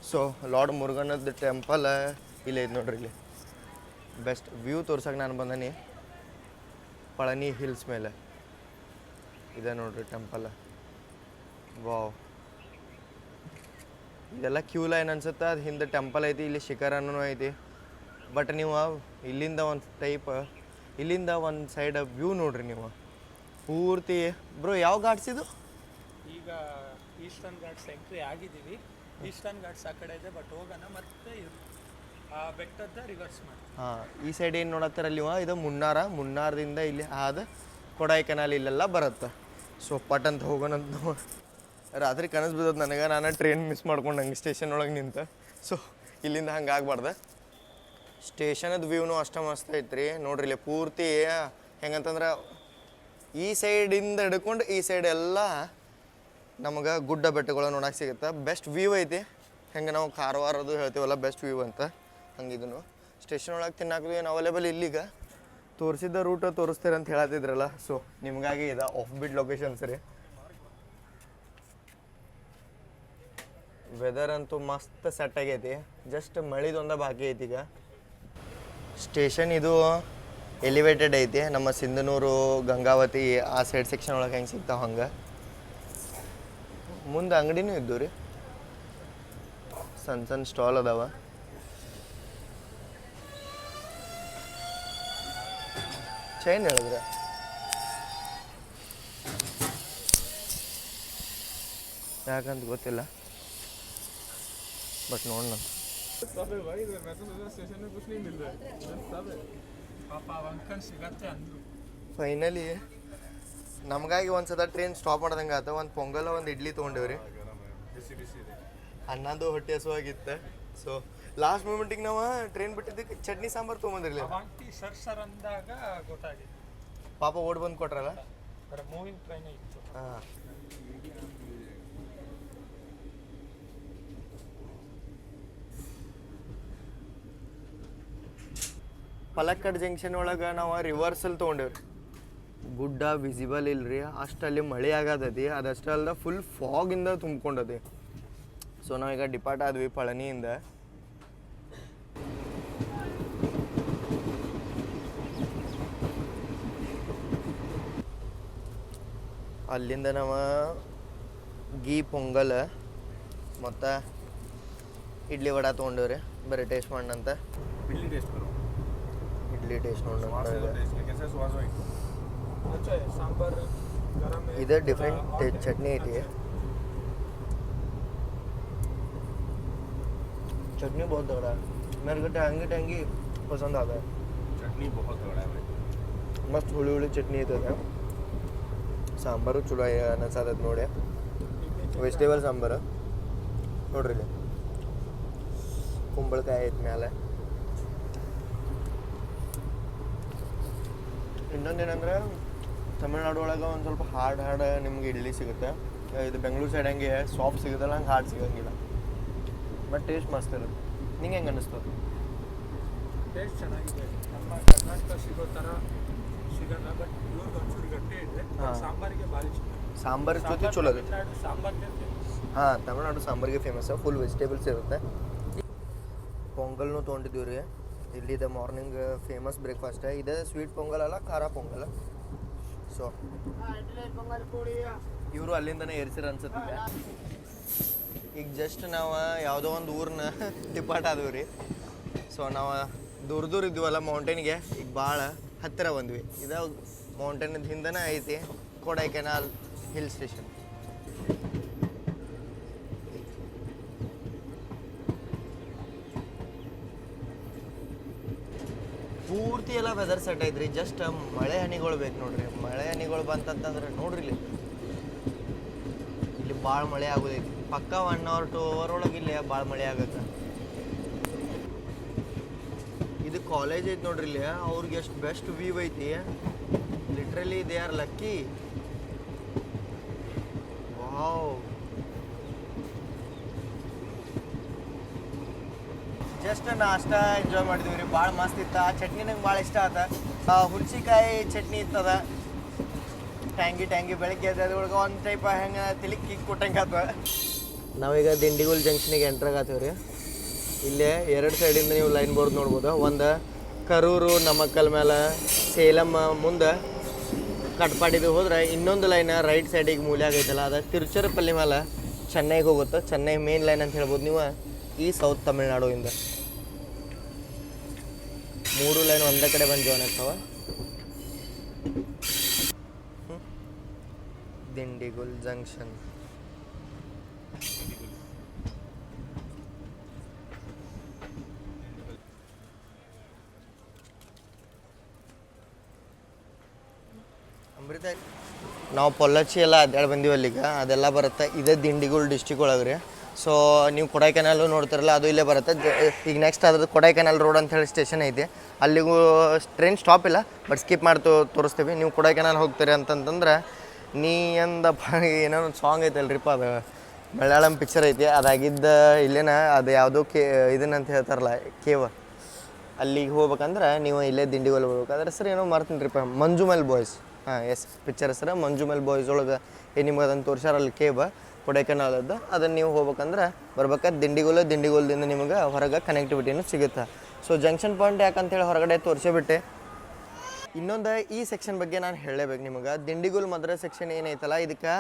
ಸೊ ಲಾರ್ಡ್ ಮುರುಗನದ ಟೆಂಪಲ್ ಇಲ್ಲೇ ಇದು ನೋಡ್ರಿ. ಇಲ್ಲಿ ಬೆಸ್ಟ್ ವ್ಯೂ ತೋರ್ಸಕ್ಕೆ ನಾನು ಬಂದೀನಿ ಪಳನಿ ಹಿಲ್ಸ್ ಮೇಲೆ. ಇದೆ ನೋಡ್ರಿ ಟೆಂಪಲ್. ವಾವ್, ಇದೆಲ್ಲ ಕ್ಯೂ ಲೈನ್ ಅನ್ಸುತ್ತೆ. ಅದು ಹಿಂದೆ ಟೆಂಪಲ್ ಐತಿ, ಇಲ್ಲಿ ಶಿಖರನೂ ಐತಿ. ಬಟ್ ನೀವು ಇಲ್ಲಿಂದ ಒಂದು ಸೈಡ್ ವ್ಯೂ ನೋಡ್ರಿ ನೀವು ಪೂರ್ತಿ. ಬ್ರೋ ಯಾವ ಘಾಟ್ಸ್ ಇದು? ಈಗ ಈಸ್ಟರ್ನ್ ಘಾಟ್ಸ್ ಎಂಟ್ರಿ ಆಗಿದ್ದೀವಿ. ಈಸ್ಟರ್ನ್ ಘಾಟ್ಸ್ ಆ ಕಡೆ ಇದೆ, ಬಟ್ ಹೋಗೋಣ ಮತ್ತೆ ಆ ಬೆಟ್ಟದ ರಿವರ್ಸ್ ಮಾಡಿ. ಹಾಂ, ಈ ಸೈಡ್ ಏನು ನೋಡತ್ತಾರಲ್ಲಿ ಇದು ಮುನ್ನಾರದಿಂದ ಇಲ್ಲಿ ಆದ ಕೊಡೈಕೆನಾಲ್ ಇಲ್ಲೆಲ್ಲ ಬರುತ್ತೆ. ಸೊ ಪಟ್ ಅಂತ ಹೋಗೋಣಂತ ನಾವು. ರಾತ್ರಿ ಕನಸು ಬಿದ್ದದ ನನಗೆ. ನಾನು ಟ್ರೈನ್ ಮಿಸ್ ಮಾಡ್ಕೊಂಡು ಹಂಗೆ ಸ್ಟೇಷನ್ ಒಳಗೆ ನಿಂತ. ಸೊ ಇಲ್ಲಿಂದ ಹಂಗೆ ಆಗ್ಬಾರ್ದು. ಸ್ಟೇಷನದ ವ್ಯೂನು ಅಷ್ಟೇ ಮಸ್ತ್ ಐತ್ರಿ ನೋಡ್ರಿ. ಇಲ್ಲಿ ಪೂರ್ತಿ ಹೆಂಗಂತಂದ್ರೆ ಈ ಸೈಡಿಂದ ಹಿಡ್ಕೊಂಡು ಈ ಸೈಡ್ ಎಲ್ಲ ನಮಗೆ ಗುಡ್ಡ ಬೆಟ್ಟಗಳು ನೋಡೋಕೆ ಸಿಗುತ್ತೆ. ಬೆಸ್ಟ್ ವ್ಯೂ ಐತಿ. ಹೆಂಗೆ ನಾವು ಕಾರವಾರದು ಹೇಳ್ತೀವಲ್ಲ ಬೆಸ್ಟ್ ವ್ಯೂ ಅಂತ, ಹಂಗಿದನು. ಸ್ಟೇಷನ್ ಒಳಗೆ ತಿನ್ನಾಕದು ಏನು ಅವೈಲೇಬಲ್ ಇಲ್ಲಿಗ. ತೋರಿಸಿದ್ದ ರೂಟ್ ತೋರಿಸ್ತೀರ ಅಂತ ಹೇಳತ್ತಿದ್ರಲ್ಲ. ಸೊ ನಿಮಗಾಗಿ ಇದು ಆಫ್ ಬಿಟ್ ಲೊಕೇಶನ್ಸ್ ರೀ. ವೆದರ್ ಅಂತೂ ಮಸ್ತ್ ಸೆಟ್ ಆಗೈತಿ. ಜಸ್ಟ್ ಮಳಿದೊಂದ ಬಾಕಿ ಐತಿ ಈಗ. ಸ್ಟೇಷನ್ ಇದು ಎಲಿವೇಟೆಡ್ ಐತಿ. ನಮ್ಮ ಸಿಂಧನೂರು ಗಂಗಾವತಿ ಆ ಸೈಡ್ ಸೆಕ್ಷನ್ ಒಳಗೆ ಹೆಂಗೆ ಸಿಗ್ತಾವ ಹಂಗೆ. ಮುಂದೆ ಅಂಗಡಿನೂ ಇದ್ದು ರೀ, ಸಣ್ಣ ಸ್ಟಾಲ್ ಅದಾವ. ಚೈನ್ ಹೇಳಿದ್ರೆ ಯಾಕಂತ ಗೊತ್ತಿಲ್ಲ, ಬಟ್ ನೋಡೋಣ. ಪಾಪ ಅಂಕಲ್ ಸಿಗತ್ತೆ ಅಂದ್ರು. ಫೈನಲಿ ನಮಗಾಗಿ ಒಂದು ಸಲ ಟ್ರೈನ್ ಸ್ಟಾಪ್ ಮಾಡ್ದಂಗೆ ಆತ. ಒಂದು ಪೊಂಗಲ್ ಒಂದು ಇಡ್ಲಿ ತೊಗೊಂಡೇವ್ರಿ. ಅನ್ನದು ಹೊಟ್ಟೆ ಹಸುವಾಗಿತ್ತು. ಸೊ ಲಾಸ್ಟ್ ಮೂಮೆಂಟಿಗೆ ನಾವು ಟ್ರೈನ್ ಬಿಟ್ಟಿದ್ದಕ್ಕೆ ಚಟ್ನಿ ಸಾಂಬಾರು ತೊಗೊಂಬಂದಿರಲಿಲ್ಲ. ಅವಾಂಟಿ ಸರ್ ಅಂದಾಗ ಗೊತ್ತಾಗಿತ್ತು. ಪಾಪ ಓಡ್ ಬಂದು ಕೊಟ್ರಲ್ಲ. ಮೂವಿಂಗ್ ಟ್ರೈನ್ ಇತ್ತು. ಹಾಂ, ಪಲಕ್ಕಡ್ ಜಂಕ್ಷನ್ ಒಳಗೆ ನಾವು ರಿವರ್ಸಲ್ ತೊಗೊಂಡೇವ್ರಿ. ಗುಡ್ಡ ವಿಸಿಬಲ್ ಇಲ್ರಿ, ಅಷ್ಟಲ್ಲಿ ಮಳೆ ಆಗತೈತಿ. ಅದಷ್ಟೇ ಅಲ್ದ ಫುಲ್ ಫಾಗಿಂದ ತುಂಬ್ಕೊಂಡತಿ. ಸೊ ನಾವೀಗ ಡಿಪಾರ್ಟ್ ಆದ್ವಿ ಪಳನಿಯಿಂದ. ಅಲ್ಲಿಂದ ನಾವು ಗೀ ಪೊಂಗಲ್ ಮತ್ತು ಇಡ್ಲಿ ವಡ ತೊಗೊಂಡೇವ್ರಿ. ಬರೀ ಟೇಸ್ಟ್ ಮಾಡಂತ. इडली टेस्ट करो, ಇಡ್ಲಿ ಟೇಸ್ಟ್ स्वाद है ನೋಡೋಣ. तो टेस्ट, लेकिन से स्वाद है। अच्छा है, सांबर गरम है. ಇದು ಡಿಫ್ರೆಂಟ್ ಚಟ್ನಿ ಐತಿ. चटनी बहुत तगड़ा है. मेरे को टैंगी पसंद आता है. चटनी बहुत तगड़ा है भाई. मस्त ಹುಳಿ ಹುಳಿ ಚಟ್ನಿ ಐತದ. ಸಾಂಬಾರು ಚಲೋ ಅನಸದ ನೋಡಿ. ವೆಜಿಟೇಬಲ್ ಸಾಂಬಾರು ನೋಡ್ರಿ. ಇಲ್ಲಿ ಕುಂಬಳಕಾಯಿ ಐತೆ ಮ್ಯಾಲೆ. ಇನ್ನೊಂದೇನಂದ್ರೆ ತಮಿಳ್ನಾಡು ಒಳಗೆ ಒಂದು ಸ್ವಲ್ಪ ಹಾರ್ಡ್ ನಿಮ್ಗೆ ಇಡ್ಲಿ ಸಿಗುತ್ತೆ. ಇದು ಬೆಂಗಳೂರು ಸೈಡ್ ಹಂಗೆ ಸಾಫ್ಟ್ ಸಿಗುತ್ತಲ್ಲ, ಹಂಗೆ ಹಾರ್ಡ್ ಸಿಗೋಂಗಿಲ್ಲ. ಬಟ್ ಟೇಸ್ಟ್ ಮಸ್ತ್ ಇರುತ್ತೆ. ನಿಂಗೆ ಹೆಂಗೆ ಅನ್ನಿಸ್ತದೆ? ಟೇಸ್ಟ್ ಚೆನ್ನಾಗಿದೆ. ನಮ್ಮ ಕರ್ನಾಟಕ ಸಿಗೋ ಥರ ಸಿಗಲ್ಲ, ಬಟ್ ಇವ್ರಿಗೆ ಒಂಚೂರು ಗಟ್ಟಿ ಇದೆ. ಸಾಂಬಾರಿಗೆ ಭಾರಿ ಇಷ್ಟ. ಸಾಂಬಾರ್ ಜೊತೆ ಚಲೋ ಇದೆ. ಸಾಂಬಾರ್ಗೆ ಹಾಂ, ತಮಿಳ್ನಾಡು ಸಾಂಬಾರಿಗೆ ಫೇಮಸ್. ಫುಲ್ ವೆಜಿಟೇಬಲ್ಸ್ ಇರುತ್ತೆ. ಪೊಂಗಲ್ನು ತೊಗೊಂಡಿದ್ದೀವಿ ರೀ. ಇಲ್ಲಿದೆ ಮಾರ್ನಿಂಗ್ ಫೇಮಸ್ ಬ್ರೇಕ್ಫಾಸ್ಟ್. ಇದೆ ಸ್ವೀಟ್ ಪೊಂಗಲ್ ಅಲ್ಲ, ಖಾರ ಪೊಂಗಲ್. ಸೊ ಇವರು ಅಲ್ಲಿಂದನೇ ಏರ್ಸಿರ ಅನ್ಸುತ್ತೆ. ಈಗ ಜಸ್ಟ್ ನಾವು ಯಾವುದೋ ಒಂದು ಊರನ್ನ ಡಿಪಾರ್ಟ್ ಆದ್ವಿ ರೀ. ಸೊ ನಾವು ದೂರ ಇದ್ದೀವಲ್ಲ ಮೌಂಟೇನ್ಗೆ, ಈಗ ಭಾಳ ಹತ್ತಿರ ಬಂದ್ವಿ. ಇದು ಮೌಂಟೇನದ ಹಿಂದನೇ ಐತಿ ಕೊಡೈಕೆನಾಲ್ ಹಿಲ್ ಸ್ಟೇಷನ್. ಪೂರ್ತಿ ಎಲ್ಲ ವೆದರ್ ಸೆಟ್ ಐತ್ರಿ. ಜಸ್ಟ್ ಮಳೆ ಹನಿಗಳು ಬೇಕು ನೋಡ್ರಿ. ಮಳೆ ಹನಿಗಳು ಬಂತಂತಂದ್ರೆ ನೋಡ್ರಿ ಇಲ್ಲಿ ಭಾಳ ಮಳೆ ಆಗೋದೈತಿ. ಪಕ್ಕ 1 hour 2 hour ಒಳಗೆ ಇಲ್ಲಿ ಭಾಳ ಮಳೆ ಆಗತ್ತೆ. ಇದು ಕಾಲೇಜ್ ಐತಿ ನೋಡ್ರಿ. ಇಲ್ಲಿ ಅವ್ರಿಗೆ ಎಷ್ಟು ಬೆಸ್ಟ್ ವ್ಯೂ ಐತಿ. Literally they are lucky. Wow, just ನಾಷ್ಟ ಎಂಜಾಯ್ ಮಾಡಿದ್ವಿ ರೀ, ಭಾಳ ಮಸ್ತ್ ಇತ್ತು. ಆ ಚಟ್ನಿ ನಂಗೆ ಭಾಳ ಇಷ್ಟ ಆತ. ಹುಣ್ಸಿಕಾಯಿ ಚಟ್ನಿ ಇತ್ತದ, ಟ್ಯಾಂಗಿ ಬೆಳಗ್ಗೆ ಅದ್ರೊಳಗೆ ಒಂದು ಟೈಪ್ ಹೆಂಗೆ ತಿಳಿ ಕಿಕ್ ಕೊಟ್ಟಂಗೆ ಆತ. ನಾವೀಗ ದಿಂಡಿಗುಲ್ ಜಂಕ್ಷನಿಗೆ ಎಂಟ್ರಾಗತ್ತೀವಿ ರೀ. ಇಲ್ಲೇ ಎರಡು ಸೈಡಿಂದ ನೀವು ಲೈನ್ ಬೋರ್ಡ್ ನೋಡ್ಬೋದು. ಒಂದು ಕರೂರು ನಮಕ್ಕಲ್ ಮೇಲೆ ಸೇಲಂ ಮುಂದೆ ಕಟ್ಪಾಡಿದು ಹೋದ್ರೆ ಇನ್ನೊಂದು ಲೈನ್ ರೈಟ್ ಸೈಡಿಗೆ ಮೂಲ್ಯಾಗ ಐತಲ್ಲ, ಅದು ತಿರುಚರಪಲ್ಲಿ ಮೇಲೆ ಚೆನ್ನೈಗೆ ಹೋಗುತ್ತೆ. ಚೆನ್ನೈ ಮೇನ್ ಲೈನ್ ಅಂತ ಹೇಳ್ಬೋದು ನೀವು. ಈ ಸೌತ್ ತಮಿಳ್ನಾಡುವಿಂದ 3 ಲೈನ್ ಒಂದೇ ಕಡೆ ಬಂದು ಜಾಯ್ನ್ ಆಗ್ತಾವ. ದಿಂಡಿಗುಲ್ ಜಂಕ್ಷನ್. ಅಮೃತ ನಾವು ಪೊಳ್ಳಚ್ಚಿ ಎಲ್ಲ ಅಡ್ಡಾಡಿ ಬಂದೀವಿ ಅಲ್ಲಿಗೆ, ಅದೆಲ್ಲ ಬರುತ್ತೆ. ಇದೇ ದಿಂಡಿಗುಲ್ ಡಿಸ್ಟಿಕ್ ಒಳಗೆ ರೀ. ಸೊ ನೀವು ಕೊಡೈಕೆನಾಲು ನೋಡ್ತಿರಲ್ಲ, ಅದು ಇಲ್ಲೇ ಬರುತ್ತೆ. ಈಗ ನೆಕ್ಸ್ಟ್ ಅದ್ರದ್ದು ಕೊಡೈಕೆನಾಲ್ ರೋಡ್ ಅಂತ ಹೇಳಿ ಸ್ಟೇಷನ್ ಐತಿ. ಅಲ್ಲಿಗೂ ಟ್ರೈನ್ ಸ್ಟಾಪ್ ಇಲ್ಲ, ಬಟ್ ಸ್ಕಿಪ್ ಮಾಡಿ ತೋರಿಸ್ತೀವಿ. ನೀವು ಕೊಡೈಕೆನಾಲ್ ಹೋಗ್ತೀರಿ ಅಂತಂತಂದ್ರೆ ನೀ ಅಂದಪ್ಪ ಏನೋ ಒಂದು ಸಾಂಗ್ ಐತಲ್ರಿಪ್ಪ, ಅದು ಮಲಯಾಳಂ ಪಿಕ್ಚರ್ ಐತಿ, ಅದಾಗಿದ್ದ ಇಲ್ಲೇನ ಅದು ಯಾವುದೋ ಇದನ್ನಂತ ಹೇಳ್ತಾರಲ್ಲ ಕೇವ, ಅಲ್ಲಿಗೆ ಹೋಗ್ಬೇಕಂದ್ರೆ ನೀವು ಇಲ್ಲೇ ದಿಂಡಿಗುಲ್ ಹೋಗ್ಬೇಕು. ಅದ್ರ ಹೆಸರು ಏನೋ ಮರ್ತೀನಿರಿಪ್ಪ, ಮಂಜುಮಲ್ ಬಾಯ್ಸ್. ಹಾಂ ಎಸ್, ಪಿಕ್ಚರ್ ಹೆಸರು ಮಂಜುಮಲ್ ಬಾಯ್ಸ್ ಒಳಗೆ ನಿಮ್ಗೆ ಅದನ್ನು ತೋರ್ಸಾರ ಅಲ್ಲಿ ಕೇಬ ಕೊಡೈಕೆನಾಲದ್ದು. ಅದನ್ನು ನೀವು ಹೋಗ್ಬೇಕಂದ್ರೆ ಬರ್ಬೇಕಾದ್ರೆ ದಿಂಡಿಗುಲ್ದಿಂದ ನಿಮಗೆ ಹೊರಗೆ ಕನೆಕ್ಟಿವಿಟಿನೂ ಸಿಗುತ್ತೆ. ಸೊ ಜಂಕ್ಷನ್ ಪಾಯಿಂಟ್ ಯಾಕಂತೇಳಿ ಹೊರಗಡೆ ತೋರಿಸಿಬಿಟ್ಟೆ. ಇನ್ನೊಂದು ಈ ಸೆಕ್ಷನ್ ಬಗ್ಗೆ ನಾನು ಹೇಳಲೇಬೇಕು ನಿಮಗೆ. ದಿಂಡಿಗುಲ್ ಮದ್ರ ಸೆಕ್ಷನ್ ಏನೈತಲ್ಲ, ಇದಕ್ಕೆ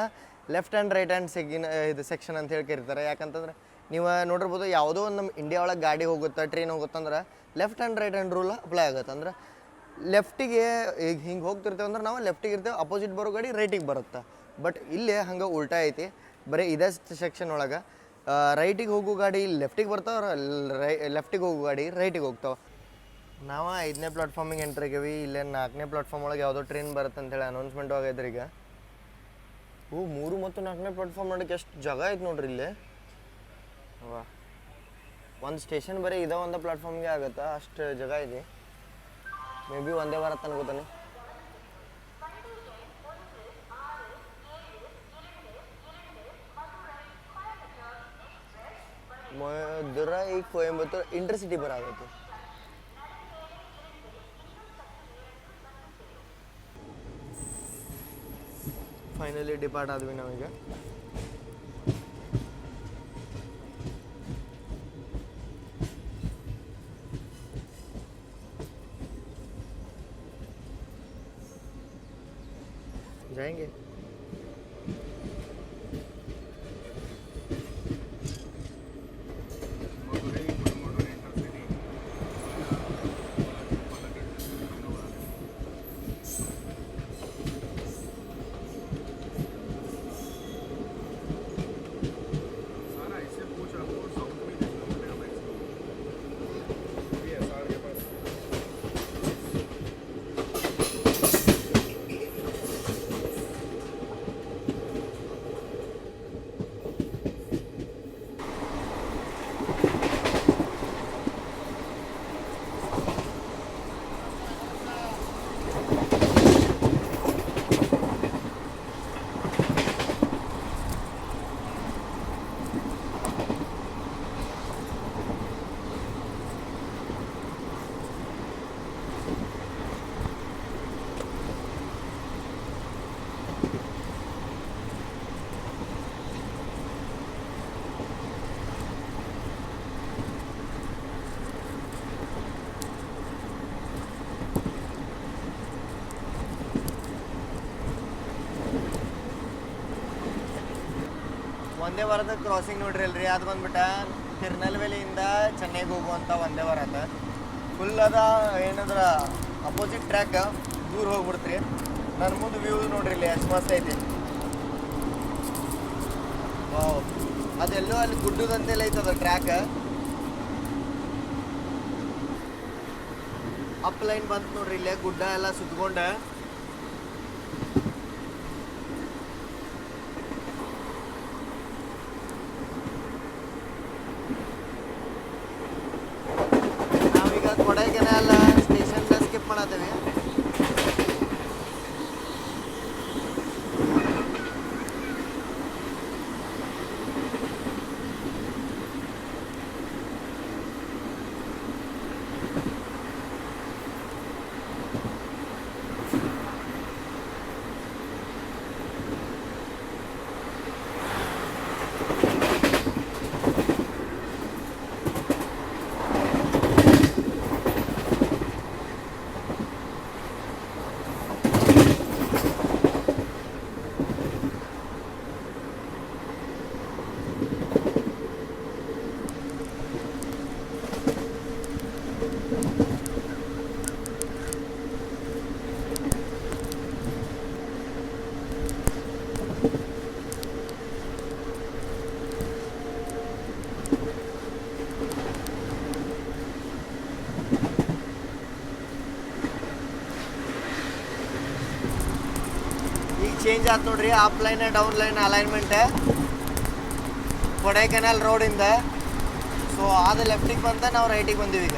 ಲೆಫ್ಟ್ ಆ್ಯಂಡ್ ರೈಟ್ ಹ್ಯಾಂಡ್ ಇದು ಸೆಕ್ಷನ್ ಅಂತ ಹೇಳಿ ಕರೀತಾರೆ. ಯಾಕಂತಂದ್ರೆ ನೀವು ನೋಡಿರ್ಬೋದು, ಯಾವುದೋ ಒಂದು ನಮ್ಮ ಇಂಡಿಯಾ ಒಳಗೆ ಗಾಡಿ ಹೋಗುತ್ತೆ, ಟ್ರೈನ್ ಹೋಗುತ್ತಂದ್ರೆ left and right hand rule apply ಆಗುತ್ತೆ. ಅಂದ್ರೆ ಲೆಫ್ಟಿಗೆ ಈಗ ಹಿಂಗೆ ಹೋಗ್ತಿರ್ತೇವೆ ಅಂದ್ರೆ ನಾವು ಲೆಫ್ಟಿಗೆ ಇರ್ತೇವೆ, ಅಪೋಸಿಟ್ ಬರೋ ಗಾಡಿ ರೈಟಿಗೆ ಬರುತ್ತೆ. ಬಟ್ ಇಲ್ಲೇ ಹಂಗೆ ಉಲ್ಟಾ ಐತಿ. ಬರೀ ಇದೇ ಸೆಕ್ಷನ್ ಒಳಗೆ ರೈಟಿಗೆ ಹೋಗೋ ಗಾಡಿ ಲೆಫ್ಟಿಗೆ ಬರ್ತಾವೆ, ಲೆಫ್ಟಿಗೆ ಹೋಗೋ ಗಾಡಿ ರೈಟಿಗೆ ಹೋಗ್ತಾವೆ. ನಾವು 5ನೇ ಪ್ಲಾಟ್ಫಾರ್ಮಿಗೆ ಎಂಟ್ರ್ ಆಗೀವಿ. ಇಲ್ಲೇ 4ನೇ ಪ್ಲಾಟ್ಫಾರ್ಮ್ ಒಳಗೆ ಯಾವುದೋ ಟ್ರೈನ್ ಬರುತ್ತೆ ಅಂತೇಳಿ ಅನೌನ್ಸ್ಮೆಂಟು ಆಗೈತ್ರಿ ಈಗ. 3 ಮತ್ತು 4ನೇ ಪ್ಲಾಟ್ಫಾರ್ಮ್ ನೋಡೋಕ್ಕೆ ಎಷ್ಟು ಜಾಗ ಐತೆ ನೋಡ್ರಿ ಇಲ್ಲಿ. ವಾ, ಒಂದು ಸ್ಟೇಷನ್ ಬರೀ ಇದೇ ಒಂದು ಪ್ಲಾಟ್ಫಾರ್ಮ್ಗೆ ಆಗುತ್ತೆ, ಅಷ್ಟು ಜಾಗ ಇದೆ. ಮೇ ಬಿ ಒಂದೇ ಬರುತ್ತೆ ಅನ್ಕೋತಾನೆ. ಮಧುರೈ ಕೊಯಂಬತ್ತೂರು ಇಂಟರ್ಸಿಟಿ ಬರಾಗತ್ತೆ. ಫೈನಲಿ ಡಿಪಾರ್ಟ್ ಆದ್ವಿ ನಾವೀಗ. जाएंगे. ಒಂದೇ ವಾರದ ಕ್ರಾಸಿಂಗ್ ನೋಡ್ರಿ ಅಲ್ರಿ, ಅದು ಬಂದ್ಬಿಟ್ಟ ತಿರುನಲ್ವೇಲಿಯಿಂದ ಚೆನ್ನೈಗೆ ಹೋಗುವಂಥ ಒಂದೇ ವಾರ ಅದ. ಫುಲ್ ಅದ ಏನಂದ್ರೆ ಅಪೋಸಿಟ್ ಟ್ರ್ಯಾಕ್ ದೂರ ಹೋಗ್ಬಿಡ್ತ್ರಿ. ನನ್ನ ಮುಂದೆ ವ್ಯೂ ನೋಡ್ರಿ ಇಲ್ಲಿ ಎಷ್ಟು ಮಸ್ತ್ ಐತಿ. ವಾವ್, ಅದೆಲ್ಲೋ ಅಲ್ಲಿ ಗುಡ್ಡದಂತೆಲ್ಲ ಐತದ ಟ್ರ್ಯಾಕ್. ಅಪ್ ಲೈನ್ ಬಂತು ನೋಡ್ರಿ ಇಲ್ಲೇ, ಗುಡ್ಡ ಎಲ್ಲ ಸುತ್ಕೊಂಡ. ನಾವೀಗ ಕೊಡೈಕೆನಾಲ್ ಸ್ಟೇಷನ್ ಸ್ಕಿಪ್ ಮಾಡತ್ತೀವಿ. ಚೇಂಜ್ ಆಯ್ತು ನೋಡ್ರಿ, up line down line alignment Kodaikanal ರೋಡಿಂದ. ಸೊ ಅದು ಲೆಫ್ಟಿಗೆ ಬಂತ ನಾವು ರೈಟಿಗೆ ಬಂದೀವಿ ಈಗ.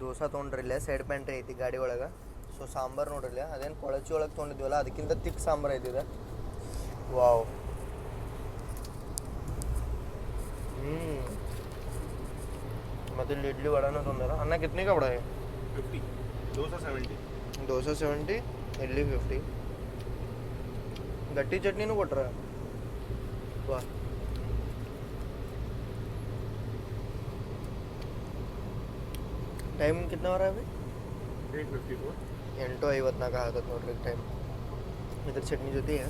ದೋಸೆ ತೊಗೊಂಡ್ರಿಲ್ಲ, ಸೈಡ್ ಪ್ಯಾಂಟ್ರಿ ಐತಿ ಗಾಡಿ ಒಳಗೆ. ಸೊ ಸಾಂಬಾರು ನೋಡ್ರಿಲ್ಲ, ಅದೇನು ಕೊಳಚಿ ಒಳಗೆ ತೊಗೊಂಡಿದ್ವಲ್ಲ ಅದಕ್ಕಿಂತ ತಿಕ್ ಸಾಂಬಾರು ಐತಿದೆ. ವಾವ್. ಮತ್ತು ಇಲ್ಲಿ ಇಡ್ಲಿ ವಡಾನು ತೊಂದರೆ. ಅನ್ನ ಕಿತ್ನೆ का बड़ा है? 50. डोसा 70. डोसा 70, इडली 50. गट्टी चटनी ಕೊಟ್ರ. वाह. टाइम कितना हो रहा है अभी? 8:54. 8:54 ಆಗತ್ತೆ ನೋಡ್ರಿ ಟೈಮ್. इधर चटनी जो दी है,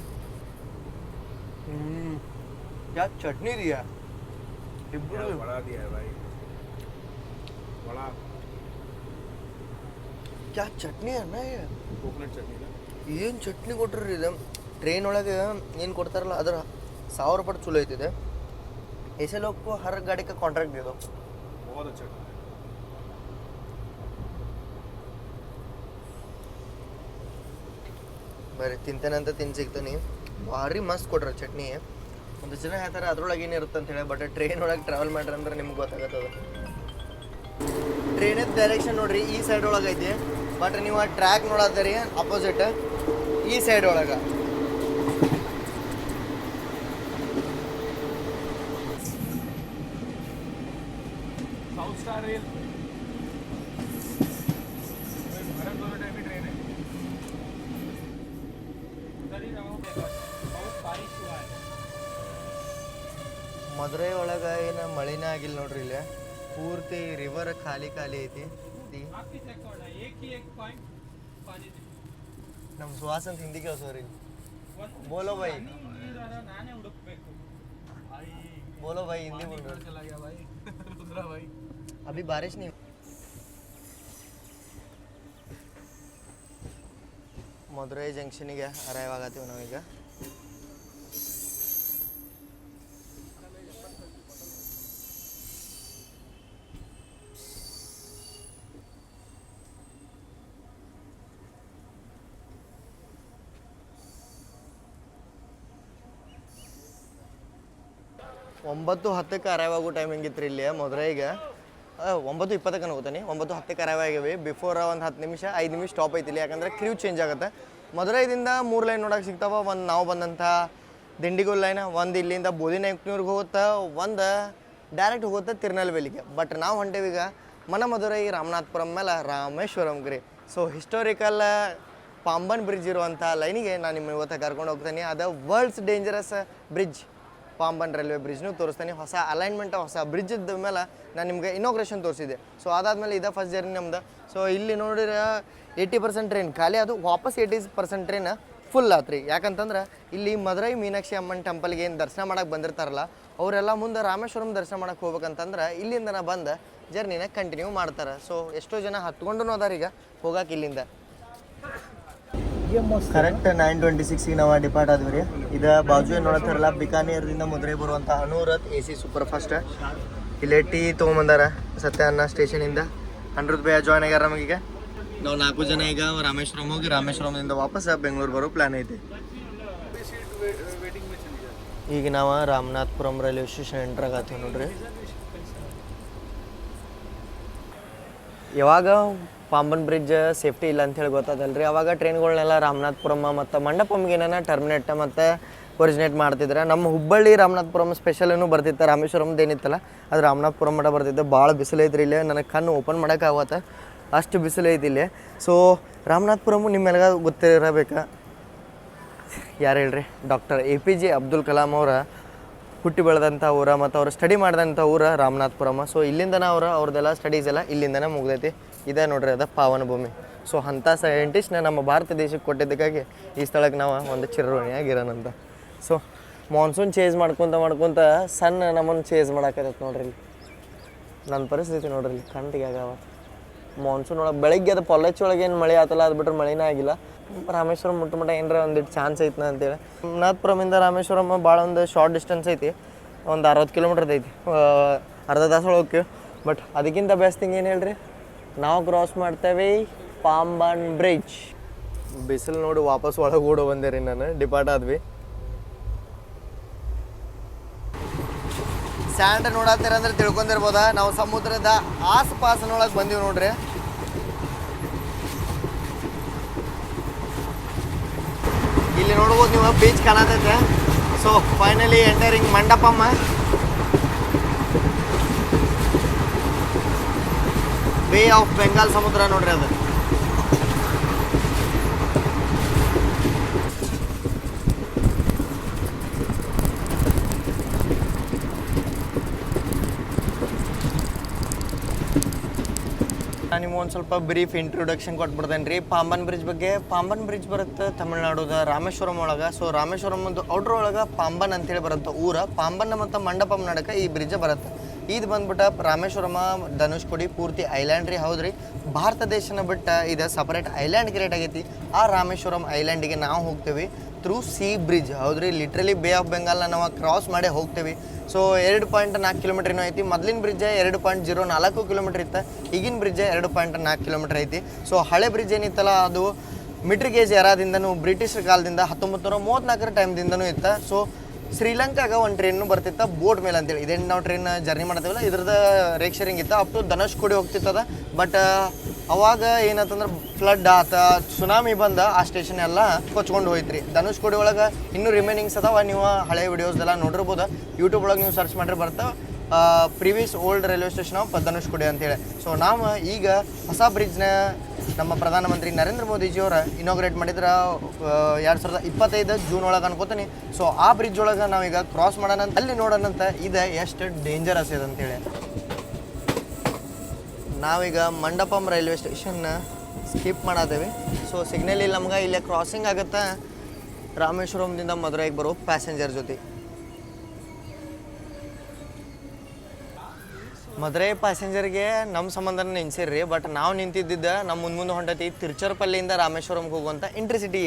क्या चटनी दिया, बड़ा दिया है भाई, बड़ा. क्या चटनी है ना ये, कोकोनट चटनी ना. ಏನು ಚಟ್ನಿ ಕೊಟ್ರಿ ಇದು. ಟ್ರೈನ್ ಒಳಗೆ ಏನು ಕೊಡ್ತಾರಲ್ಲ ಅದ್ರ 1000 ಪಟ್ಟು ಚಲೋ ಐತಿದೆ. ऐसे लोग को हर गाड़ी का कॉन्ट्रैक्ट दे दो. बहुत अच्छा है. ಬರೀ ತಿಂತೇನೆ ಅಂತ ತಿನ್ ಸಿಗ್ತಾನೆ. ಭಾರಿ ಮಸ್ತ್ ಕೊಟ್ರ ಚಟ್ನಿ. ಒಂದು ಜನ ಹೇಳ್ತಾರೆ ಅದ್ರೊಳಗೆ ಏನಿರುತ್ತೆ ಅಂತ ಹೇಳಿ, ಬಟ್ ಟ್ರೈನ್ ಒಳಗೆ ಟ್ರಾವೆಲ್ ಮಾಡ್ರಿ ಅಂದ್ರೆ ನಿಮ್ಗೆ ಗೊತ್ತಾಗತ್ತದ. ಟ್ರೈನದ ಡೈರೆಕ್ಷನ್ ನೋಡ್ರಿ ಈ ಸೈಡ್ ಒಳಗೆ ಐತಿ, ಬಟ್ ನೀವು ಆ ಟ್ರ್ಯಾಕ್ ನೋಡತ್ತೀರಿ ಅಪೋಸಿಟ್ ಈ ಸೈಡ್ ಒಳಗೆ. साउथ स्टार रेल भारत दोनों टाइम की ट्रेन है. उधर ही रहोगे बस, बहुत बारिश हुआ है. ಮದುರೈ ಒಳಗೆ ಏನು ಮಳಿನೇ ಆಗಿಲ್ಲ ನೋಡ್ರಿ. ಇಲ್ಲಿ ಪೂರ್ತಿ ರಿವರ್ ಖಾಲಿ ಖಾಲಿ ಐತಿ. आपकी चेक करना एक ही एक पॉइंट पानी दे. ನಮ್ಮ ಸುಹಾಸ್ ಅಂತ ಹಿಂದಿ ಕೇಳಿಸೋರಿ. ಬೋಲೋ ಭಾई, ನಾನೇ ಹುಡುಕ್ಬೇಕು. बोलो भाई हिंदी बोल रहे. चला गया भाई रुद्रा भाई. अभी बारिश नहीं. ಮದುರೈ ಜಂಕ್ಷನಿಗೆ ಅರೈವ್ ಆಗತ್ತೀವಿ ನಾವೀಗ. ಒಂಬತ್ತು ಹತ್ತಕ್ಕೆ ಅರೈವ್ ಆಗೋ ಟೈಮಿಂಗ್ ಇತ್ತು ಇಲ್ಲಿ ಮದುರೈಗೆ. 9:20 ಅನ್ಕೋತೀನಿ, 9:10 ಅರೈವ್ ಆಗಿವಿ. ಬಿಫೋರ್ ಒಂದು 10 ನಿಮಿಷ 5 ನಿಮಿಷ ಸ್ಟಾಪ್ ಐತಿ ಇಲ್ಲಿ, ಯಾಕಂದರೆ ಕ್ರ್ಯೂ ಚೇಂಜ್ ಆಗುತ್ತೆ. ಮದುರೈದಿಂದ 3 ಲೈನ್ ನೋಡೋಕೆ ಸಿಗ್ತಾವ. ಒಂದು ನಾವು ಬಂದಂಥ ದಿಂಡಿಗೋಲ್ ಲೈನ್, ಒಂದು ಇಲ್ಲಿಂದ ಬೋದಿನಾಯಕನೂರ್ಗೆ ಹೋಗುತ್ತೆ, ಒಂದು ಡೈರೆಕ್ಟ್ ಹೋಗುತ್ತೆ ತಿರುನಲ್ವೇಲಿಗೆ. ಬಟ್ ನಾವು ಹೊಂಟೇವೀಗ ಮದುರೈ ರಾಮನಾಥಪುರಂ ಮೇಲೆ ರಾಮೇಶ್ವರಂಗೆ ರೀ. ಸೊ ಹಿಸ್ಟೋರಿಕಲ್ ಪಾಂಬನ್ ಬ್ರಿಡ್ಜ್ ಇರುವಂಥ ಲೈನಿಗೆ ನಾನು ನಿಮ್ಮ ಇವತ್ತು ಕರ್ಕೊಂಡು ಹೋಗ್ತೀನಿ. ಅದು world's dangerous bridge, Pamban railway ಬ್ರಿಡ್ಜ್ನು ತೋರಿಸ್ತೀನಿ. ಹೊಸ ಅಲೈನ್ಮೆಂಟ್, ಹೊಸ ಬ್ರಿಡ್ಜದ ಮೇಲೆ ನಾನು ನಿಮಗೆ ಇನಾಗ್ರೇಷನ್ ತೋರಿಸಿದೆ. ಸೊ ಅದಾದಮೇಲೆ ಇದು ಫಸ್ಟ್ ಜರ್ನಿ ನಮ್ದು. ಸೊ ಇಲ್ಲಿ ನೋಡಿದ್ರೆ 80% ಟ್ರೈನ್ ಖಾಲಿ, ಅದು ವಾಪಸ್ 80% ಟ್ರೈನ್ ಫುಲ್ ಆತ್ರಿ. ಯಾಕಂತಂದ್ರೆ ಇಲ್ಲಿ ಮದುರೈ ಮೀನಾಕ್ಷಿ ಅಮ್ಮನ ಟೆಂಪಲ್ಗೆ ಏನು ದರ್ಶನ ಮಾಡಕ್ಕೆ ಬಂದಿರ್ತಾರಲ್ಲ ಅವರೆಲ್ಲ ಮುಂದೆ ರಾಮೇಶ್ವರಂ ದರ್ಶನ ಮಾಡಕ್ಕೆ ಹೋಗ್ಬೇಕಂತಂದ್ರೆ ಇಲ್ಲಿಂದ ಬಂದು ಜರ್ನಿನ ಕಂಟಿನ್ಯೂ ಮಾಡ್ತಾರೆ. ಸೊ ಎಷ್ಟೋ ಜನ ಹತ್ಕೊಂಡು ಅದಾರ ಈಗ ಹೋಗಕ್ಕೆ ಇಲ್ಲಿಂದ. ಕರೆಕ್ಟ್ 9:26 ನಾವು ಡಿಪಾರ್ಟ್ ಆದ್ವಿ ರೀ. ಇದು ಬಾಜು ಏನು ನೋಡತ್ತಾರಲ್ಲ ಬಿಕಾನೇರ್ದಿಂದ ಮದುರೈ ಬರುವಂಥ ಅನೂರತ್ AC ಸೂಪರ್ ಫಾಸ್ಟ್. ಇಲ್ಲೇ ಟೀ ತೊಗೊಂಬಂದಾರ ಸತ್ಯ ಅನ್ನ ಸ್ಟೇಷನಿಂದ. 100 ರೂಪಾಯಿ ಜಾಯ್ನ್ ಆಗ್ಯಾರ ನಮಗೀಗ. ನಾವು 4 ಜನ ಈಗ ರಾಮೇಶ್ವರಂ ಹೋಗಿ ರಾಮೇಶ್ವರಂದಿಂದ ವಾಪಸ್ ಬೆಂಗಳೂರು ಬರೋ ಪ್ಲ್ಯಾನ್ ಐತಿ. ಈಗ ನಾವು ರಾಮನಾಥಪುರಂ ರೈಲ್ವೆ ಸ್ಟೇಷನ್ ಎಂಟ್ರ್ ಆಗತ್ತೀವಿ ನೋಡ್ರಿ. ಯಾವಾಗ ಪಾಂಬನ್ ಬ್ರಿಡ್ಜ್ ಸೇಫ್ಟಿ ಇಲ್ಲ ಅಂತ ಹೇಳಿ ಗೊತ್ತಾದಲ್ರಿ, ಅವಾಗ ಟ್ರೈನ್ಗಳನ್ನೆಲ್ಲ ರಾಮನಾಥಪುರಂ ಮತ್ತು ಮಂಡಪಮ್ಗೆ ಏನೇನ ಟರ್ಮಿನೇಟ್ ಮತ್ತು ಒರಿಜಿನೇಟ್ ಮಾಡ್ತಿದ್ರೆ. ನಮ್ಮ ಹುಬ್ಬಳ್ಳಿ ರಾಮನಾಥಪುರಂ ಸ್ಪೆಷಲ್ ಏನೂ ಬರ್ತಿತ್ತು, ರಾಮೇಶ್ವರಮ್ದು ಏನಿತ್ತಲ್ಲ ಅದು ರಾಮನಾಥಪುರಂ ಮಠ ಬರ್ತಿದ್ದೆ. ಭಾಳ ಬಿಸಿಲು ಐತ್ರಿ ಇಲ್ಲೇ, ನನಗೆ ಕಣ್ಣು ಓಪನ್ ಮಾಡೋಕ್ಕಾಗತ್ತೆ. ಅಷ್ಟು ಬಿಸಿಲು ಐತಿ ಇಲ್ಲಿ. ಸೊ ರಾಮನಾಥ್ಪುರಮು ನಿಮ್ಮೆಲ್ಲ ಗೊತ್ತಿರಬೇಕಾ, ಯಾರು ಹೇಳ್ರಿ, ಡಾಕ್ಟರ್ APJ ಅಬ್ದುಲ್ ಕಲಾಂ ಅವರ ಹುಟ್ಟಿ ಬೆಳೆದಂಥ ಊರ ಮತ್ತು ಅವ್ರು ಸ್ಟಡಿ ಮಾಡಿದಂಥ ಊರ ರಾಮನಾಥ್ಪುರಮ. ಸೊ ಇಲ್ಲಿಂದನೇ ಅವ್ರದ್ದೆಲ್ಲ ಸ್ಟಡೀಸ್ ಎಲ್ಲ ಇಲ್ಲಿಂದನೇ ಮುಗ್ದೈತಿ. ಇದೇ ನೋಡ್ರಿ ಅದ ಪಾವನ ಭೂಮಿ. ಸೊ ಅಂಥ ಸೈಂಟಿಸ್ಟ್ನ ನಮ್ಮ ಭಾರತ ದೇಶಕ್ಕೆ ಕೊಟ್ಟಿದ್ದಕ್ಕಾಗಿ ಈ ಸ್ಥಳಕ್ಕೆ ನಾವು ಒಂದು ಚಿರಋಣಿಯಾಗಿರೋಣಂತ. ಸೊ ಮಾನ್ಸೂನ್ ಚೇಂಜ್ ಮಾಡ್ಕೊತ ಸಣ್ಣ ನಮ್ಮನ್ನು ಚೇಂಜ್ ಮಾಡಾಕತ್ತೈತೆ ನೋಡ್ರಿ ಇಲ್ಲಿ. ನನ್ನ ಪರಿಸ್ಥಿತಿ ನೋಡ್ರಿ ಇಲ್ಲಿ ಕಂಟಿಗೆ ಆಗಾವ. ಮಾನ್ಸೂನ್ ಒಳಗೆ ಬೆಳಗ್ಗೆ ಅದು ಪೊಲ್ಲಚ್ಚಿ ಒಳಗೆ ಏನು ಮಳೆ ಆತಲ್ಲ, ಅದು ಬಿಟ್ರೆ ಮಳೆನೇ ಆಗಿಲ್ಲ. ರಾಮೇಶ್ವರಂ ಮುಟ್ಟ ಏನರ ಒಂದಿಟ್ಟು ಚಾನ್ಸ್ ಐತನ ಅಂತೇಳಿ. ರಾಮನಾಥ್ಪುರಮಿಂದ ರಾಮೇಶ್ವರಂ ಭಾಳ ಒಂದು ಶಾರ್ಟ್ ಡಿಸ್ಟೆನ್ಸ್ ಐತಿ, ಒಂದು 60 ಕಿಲೋಮೀಟರ್ ಐತಿ, ಅರ್ಧ ತಾಸು ಹೋಗ್ತೀವಿ. ಬಟ್ ಅದಕ್ಕಿಂತ ಬೆಸ್ಟ್ ಥಿಂಗ್ ಏನು ಹೇಳ್ರಿ, ನಾವು ಕ್ರಾಸ್ ಮಾಡ್ತೇವೆ ಪಾಂಬನ್ ಬ್ರಿಡ್ಜ್. ಬಿಸಿಲು ನೋಡಿ ವಾಪಸ್ ಒಳಗೆ ಓಡೋ ಬಂದೆ ರೀ ನಾನು, ಡಿಪಾರ್ಟ್ ಆದ್ವಿ. ಸ್ಯಾಂಡ್ ನೋಡತ್ತೀರ ಅಂದ್ರೆ ತಿಳ್ಕೊಂಡಿರ್ಬೋದ, ನಾವು ಸಮುದ್ರದ ಆಸ್ಪಾಸಿನೊಳಗೆ ಬಂದೀವಿ ನೋಡ್ರಿ. ಇಲ್ಲಿ ನೋಡ್ಬೋದು ನೀವು ಬೀಚ್ ಕಾಣತೈತೆ. ಸೊ ಫೈನಲಿ ಎಂಟರಿಂಗ್ ಮಂಡಪಮ್ಮ. ಬೇ ಆಫ್ ಬೆಂಗಾಲ್ ಸಮುದ್ರ ನೋಡ್ರಿ ಅದು. ನಾನು ನಿಮ್ಗೆ ಒಂದು ಸ್ವಲ್ಪ ಬ್ರೀಫ್ ಇಂಟ್ರೊಡಕ್ಷನ್ ಕೊಟ್ಬಿಡ್ತೇನೆ ರೀ ಪಾಂಬನ್ ಬ್ರಿಡ್ಜ್ ಬಗ್ಗೆ. ಪಾಂಬನ್ ಬ್ರಿಡ್ಜ್ ಬರುತ್ತೆ ತಮಿಳ್ನಾಡುದ ರಾಮೇಶ್ವರಂ ಒಳಗೆ. ಸೊ ರಾಮೇಶ್ವರಂ ಒಂದು ಔಟ್ರ್ ಒಳಗೆ ಪಾಂಬನ್ ಅಂತೇಳಿ ಬರುತ್ತೆ ಊರ. ಪಾಂಬನ್ ಮತ್ತು ಮಂಡಪಂ ನಡಕ ಈ ಬ್ರಿಡ್ಜ್ ಬರುತ್ತೆ. ಇದು ಬಂದ್ಬಿಟ್ಟು ರಾಮೇಶ್ವರಮ ಧನುಷ್ಕೋಡಿ ಪೂರ್ತಿ ಐಲ್ಯಾಂಡ್ ರೀ. ಹೌದ್ರಿ, ಭಾರತ ದೇಶನ ಬಿಟ್ಟು ಇದು ಸಪ್ರೇಟ್ ಐಲ್ಯಾಂಡ್ ಕ್ರಿಯೇಟ್ ಆಗೈತಿ. ಆ ರಾಮೇಶ್ವರಂ ಐಲ್ಯಾಂಡಿಗೆ ನಾವು ಹೋಗ್ತೀವಿ ಥ್ರೂ ಸೀ ಬ್ರಿಡ್ಜ್. ಹೌದ್ರಿ, ಲಿಟ್ರಲಿ ಬೇ ಆಫ್ ಬೆಂಗಾಲ್ನ ನಾವು ಕ್ರಾಸ್ ಮಾಡೇ ಹೋಗ್ತೀವಿ. ಸೊ 2.4 ಕಿಲೋಮೀಟರ್ ಏನೋ ಐತಿ. ಮೊದಲಿನ ಬ್ರಿಡ್ಜ್ 2.04 ಕಿಲೋಮೀಟರ್ ಇತ್ತು, ಈಗಿನ ಬ್ರಿಡ್ಜ್ 2.4 ಕಿಲೋಮೀಟರ್ ಐತಿ. ಸೊ ಹಳೆ ಬ್ರಿಡ್ಜ್ ಏನಿತ್ತಲ್ಲ ಅದು ಮಿಡ್ರಿ ಗೇಜ್ ಎರಾದಿಂದನೂ ಬ್ರಿಟಿಷ್ ಕಾಲದಿಂದ 1934 ಟೈಮ್ದಿಂದನೂ ಇತ್ತು. ಸೊ ಶ್ರೀಲಂಕಾಗ ಒಂದು ಟ್ರೈನು ಬರ್ತಿತ್ತು ಬೋಟ್ ಮೇಲೆ ಅಂತೇಳಿ. ಇದೇನು ನಾವು ಟ್ರೈನ್ ಜರ್ನಿ ಮಾಡ್ತೀವಲ್ಲ ಇದ್ರದ್ದು ರೇಕ್ ಶೇರಿಂಗ್ ಇತ್ತು. ಅಪ್ ಟು ಧನುಷ್ಕೋಡಿ ಹೋಗ್ತಿತ್ತದ. ಬಟ್ ಅವಾಗ ಏನಂತಂದ್ರೆ ಫ್ಲಡ್ ಆತ, ಸುನಾಮಿ ಬಂದ, ಆ ಸ್ಟೇಷನ್ ಎಲ್ಲ ಕೊಚ್ಕೊಂಡು ಹೋಯ್ತ್ರಿ. ಧನುಷ್ಕೋಡಿ ಒಳಗೆ ಇನ್ನೂ ರಿಮೈನಿಂಗ್ಸ್ ಅದಾವ. ನೀವು ಹಳೆ ವಿಡಿಯೋಸ್ದೆಲ್ಲ ನೋಡಿರ್ಬೋದು, ಯೂಟ್ಯೂಬ್ ಒಳಗೆ ನೀವು ಸರ್ಚ್ ಮಾಡಿರಿ ಬರ್ತಾವೆ. Previous old railway station of Dhanushkodi ಅಂತೇಳಿ. ಸೊ ನಾವು ಈಗ ಹೊಸ ಬ್ರಿಡ್ಜ್ನ ನಮ್ಮ ಪ್ರಧಾನಮಂತ್ರಿ ನರೇಂದ್ರ ಮೋದಿಜಿಯವರು ಇನಾಗ್ರೇಟ್ ಮಾಡಿದ್ರೆ 2025 ಜೂನ್ ಒಳಗೆ ಅನ್ಕೋತೀನಿ. ಸೊ ಆ ಬ್ರಿಡ್ಜ್ ಒಳಗೆ ನಾವೀಗ ಕ್ರಾಸ್ ಮಾಡೋಣ, ಅಲ್ಲಿ ನೋಡೋಣಂತ ಇದು ಎಷ್ಟು ಡೇಂಜರಸ್ ಇದೆ ಅಂತೇಳಿ. ನಾವೀಗ ಮಂಡಪಂ ರೈಲ್ವೆ ಸ್ಟೇಷನ್ನ ಸ್ಕಿಪ್ ಮಾಡಾದೇವಿ. ಸೊ ಸಿಗ್ನಲ್ ಇಲ್ಲಿ ನಮ್ಗೆ ಇಲ್ಲೇ ಕ್ರಾಸಿಂಗ್ ಆಗುತ್ತೆ ರಾಮೇಶ್ವರಂದಿಂದ ಮದುರೈಗೆ ಬರೋ ಪ್ಯಾಸೆಂಜರ್ ಜೊತೆ. ಮದುರೈ ಪ್ಯಾಸೆಂಜರ್ಗೆ ನಮ್ಮ ಸಂಬಂಧನ ನಿಂಸಿರ್ರಿ. ಬಟ್ ನಾವು ನಿಂತಿದ್ದಿದ್ದ ನಮ್ಮ ಮುಂದೆ ಹೊಂಟೈತಿ ತಿರುಚರಪಲ್ಲಿಯಿಂದ ರಾಮೇಶ್ವರಂಗೆ ಹೋಗುವಂಥ ಇಂಟ್ರಿಸಿಟಿ.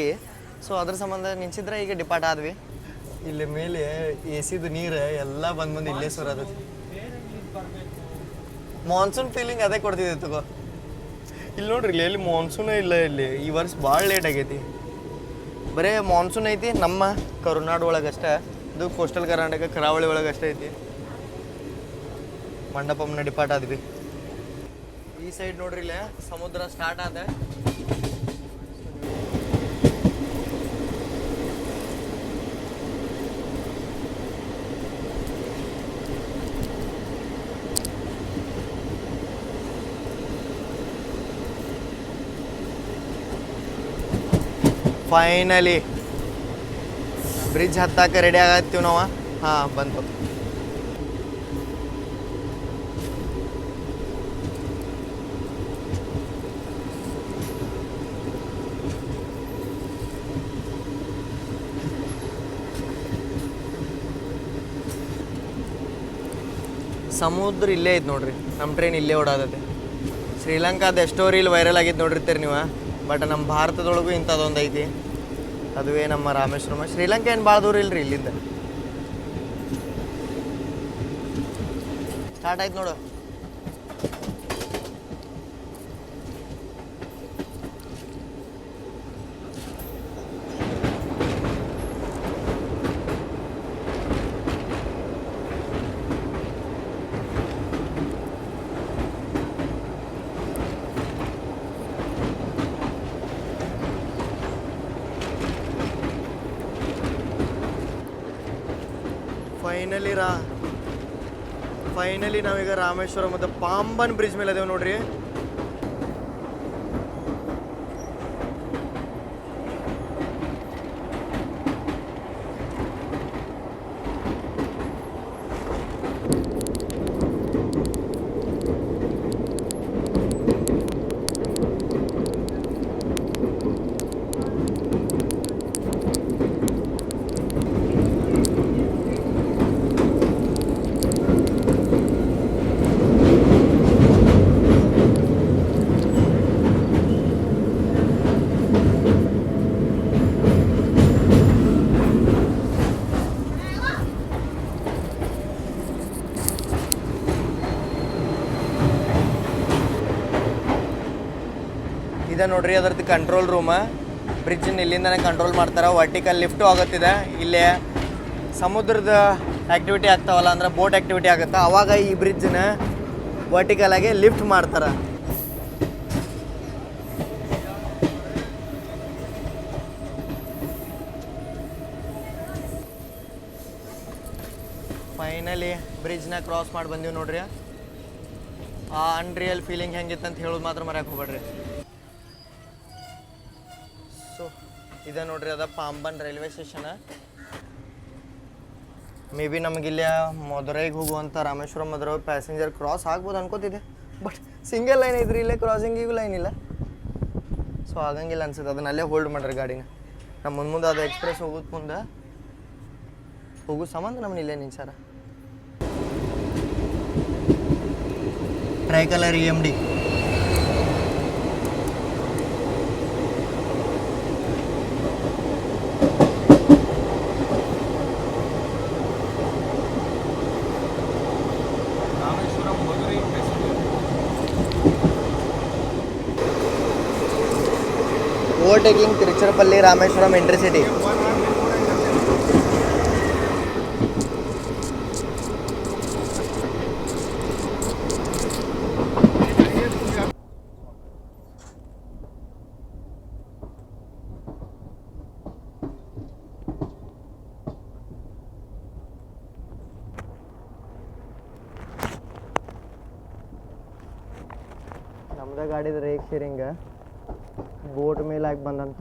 ಸೊ ಅದ್ರ ಸಂಬಂಧ ನಿಂಸಿದ್ರೆ ಈಗ ಡಿಪಾರ್ಟ್ ಆದ್ವಿ. ಇಲ್ಲಿ ಮೇಲೆ AC ನೀರು ಎಲ್ಲ ಬಂದು ಇಲ್ಲೇ ಸುರದೈತಿ. ಮಾನ್ಸೂನ್ ಫೀಲಿಂಗ್ ಅದೇ ಕೊಡ್ತಿದ್ದೆ ತಗೋ. ಇಲ್ಲಿ ನೋಡ್ರಿ, ಇಲ್ಲಿ ಮಾನ್ಸೂನೇ ಇಲ್ಲ. ಇಲ್ಲಿ ಈ ವರ್ಷ ಭಾಳ ಲೇಟ್ ಆಗೈತಿ. ಬರೀ ಮಾನ್ಸೂನ್ ಐತಿ ನಮ್ಮ ಕರುನಾಡು ಒಳಗಷ್ಟೇ. ಇದು ಕೋಸ್ಟಲ್ ಕರ್ನಾಟಕ ಕರಾವಳಿ ಒಳಗಷ್ಟೇ ಐತಿ. ಮಂಡಪಂನ ಡಿಪಾರ್ಟ್ ಆದ್ವಿ. ಈ ಸೈಡ್ ನೋಡ್ರಿ, ಇಲ್ಲೇ ಸಮುದ್ರ ಸ್ಟಾರ್ಟ್ ಆದ. ಫೈನಲಿ ಬ್ರಿಡ್ಜ್ ಹತ್ತಾಕ ರೆಡಿ ಆಗತ್ತೀವಿ ನಾವು. ಹಾಂ, ಬಂತು. ಸಮುದ್ರ ಇಲ್ಲೇ ಐತೆ ನೋಡ್ರಿ. ನಮ್ಮ ಟ್ರೈನ್ ಇಲ್ಲೇ ಓಡಾದತೆ. ಶ್ರೀಲಂಕಾದ ಎಷ್ಟೋ ರೀಲ್ ವೈರಲ್ ಆಗಿದ್ದು ನೋಡಿರ್ತೀರಿ ನೀವು. ಬಟ್ ನಮ್ಮ ಭಾರತದೊಳಗೂ ಇಂಥದ್ದೊಂದು ಐತಿ, ಅದುವೇ ನಮ್ಮ ರಾಮೇಶ್ವರಂ. ಶ್ರೀಲಂಕಾ ಏನು ಭಾಳ ದೂರ ಇಲ್ರಿ ಇಲ್ಲಿಂದ. ಸ್ಟಾರ್ಟ್ ಆಯ್ತು ನೋಡು. ಫೈನಲಿ ನಾವೀಗ ರಾಮೇಶ್ವರಂ ಮತ್ತು ಪಾಂಬನ್ ಬ್ರಿಡ್ಜ್ ಮೇಲೆ ಅದೇವು ನೋಡ್ರಿ. ಇದೆ ನೋಡ್ರಿ ಅದ್ರದ್ದು ಕಂಟ್ರೋಲ್ ರೂಮ್. ಬ್ರಿಡ್ಜನ್ನ ಇಲ್ಲಿಂದನೇ ಕಂಟ್ರೋಲ್ ಮಾಡ್ತಾರೆ. ವರ್ಟಿಕಲ್ ಲಿಫ್ಟು ಆಗುತ್ತಿದೆ. ಇಲ್ಲೇ ಸಮುದ್ರದ ಆ್ಯಕ್ಟಿವಿಟಿ ಆಗ್ತಾವಲ್ಲ, ಅಂದ್ರೆ ಬೋಟ್ ಆ್ಯಕ್ಟಿವಿಟಿ ಆಗುತ್ತೆ, ಅವಾಗ ಈ ಬ್ರಿಡ್ಜನ್ನ ವರ್ಟಿಕಲ್ ಆಗಿ ಲಿಫ್ಟ್ ಮಾಡ್ತಾರೆ. ಫೈನಲಿ ಬ್ರಿಡ್ಜ್ನ ಕ್ರಾಸ್ ಮಾಡಿ ಬಂದೀವಿ ನೋಡ್ರಿ. ಆ ಅನ್ರಿಯಲ್ ಫೀಲಿಂಗ್ ಹೆಂಗಿತ್ತು ಅಂತ ಹೇಳೋದು ಮಾತ್ರ ಮರ್ಯಾಕೆ ಹೋಗ್ಬೇಡ್ರಿ. ಸೊ ಇದೆ ನೋಡ್ರಿ, ಅದ Pamban railway station. May be ನಮಗಿಲ್ಲಿ ಮಧುರೈಗೆ ಹೋಗುವಂಥ ರಾಮೇಶ್ವರಂ ಮಧುರೈ ಪ್ಯಾಸೆಂಜರ್ ಕ್ರಾಸ್ ಆಗ್ಬೋದು ಅನ್ಕೋತಿದ್ದೆ, ಬಟ್ ಸಿಂಗಲ್ ಲೈನ್ ಐತ್ರಿ, ಇಲ್ಲೇ ಕ್ರಾಸಿಂಗಿಗೂ ಲೈನ್ ಇಲ್ಲ. ಸೊ ಆಗಂಗಿಲ್ಲ ಅನ್ಸುತ್ತೆ, ಅದನ್ನಲ್ಲೇ ಹೋಲ್ಡ್ ಮಾಡ್ರಿ ಗಾಡಿನ. ನಮ್ಮ ಮುಂದೆ ಅದು ಎಕ್ಸ್ಪ್ರೆಸ್ ಹೋಗೋ ಸಂಬಂಧ ನಮ್ಮನ್ನ ಇಲ್ಲೇ ನಿಲ್ಸಾರ. Tricolour EMD. Rameswaram Madurai passenger. Overtaking Tiruchirappalli Rameswaram intercity. ನಮ್ದು ಗಾಡಿದ ರೇಕ್ ಶೇರಿಂಗ್ ಬೋಟ್ ಮೇಲೆ ಆಗಿ ಬಂದಂಥ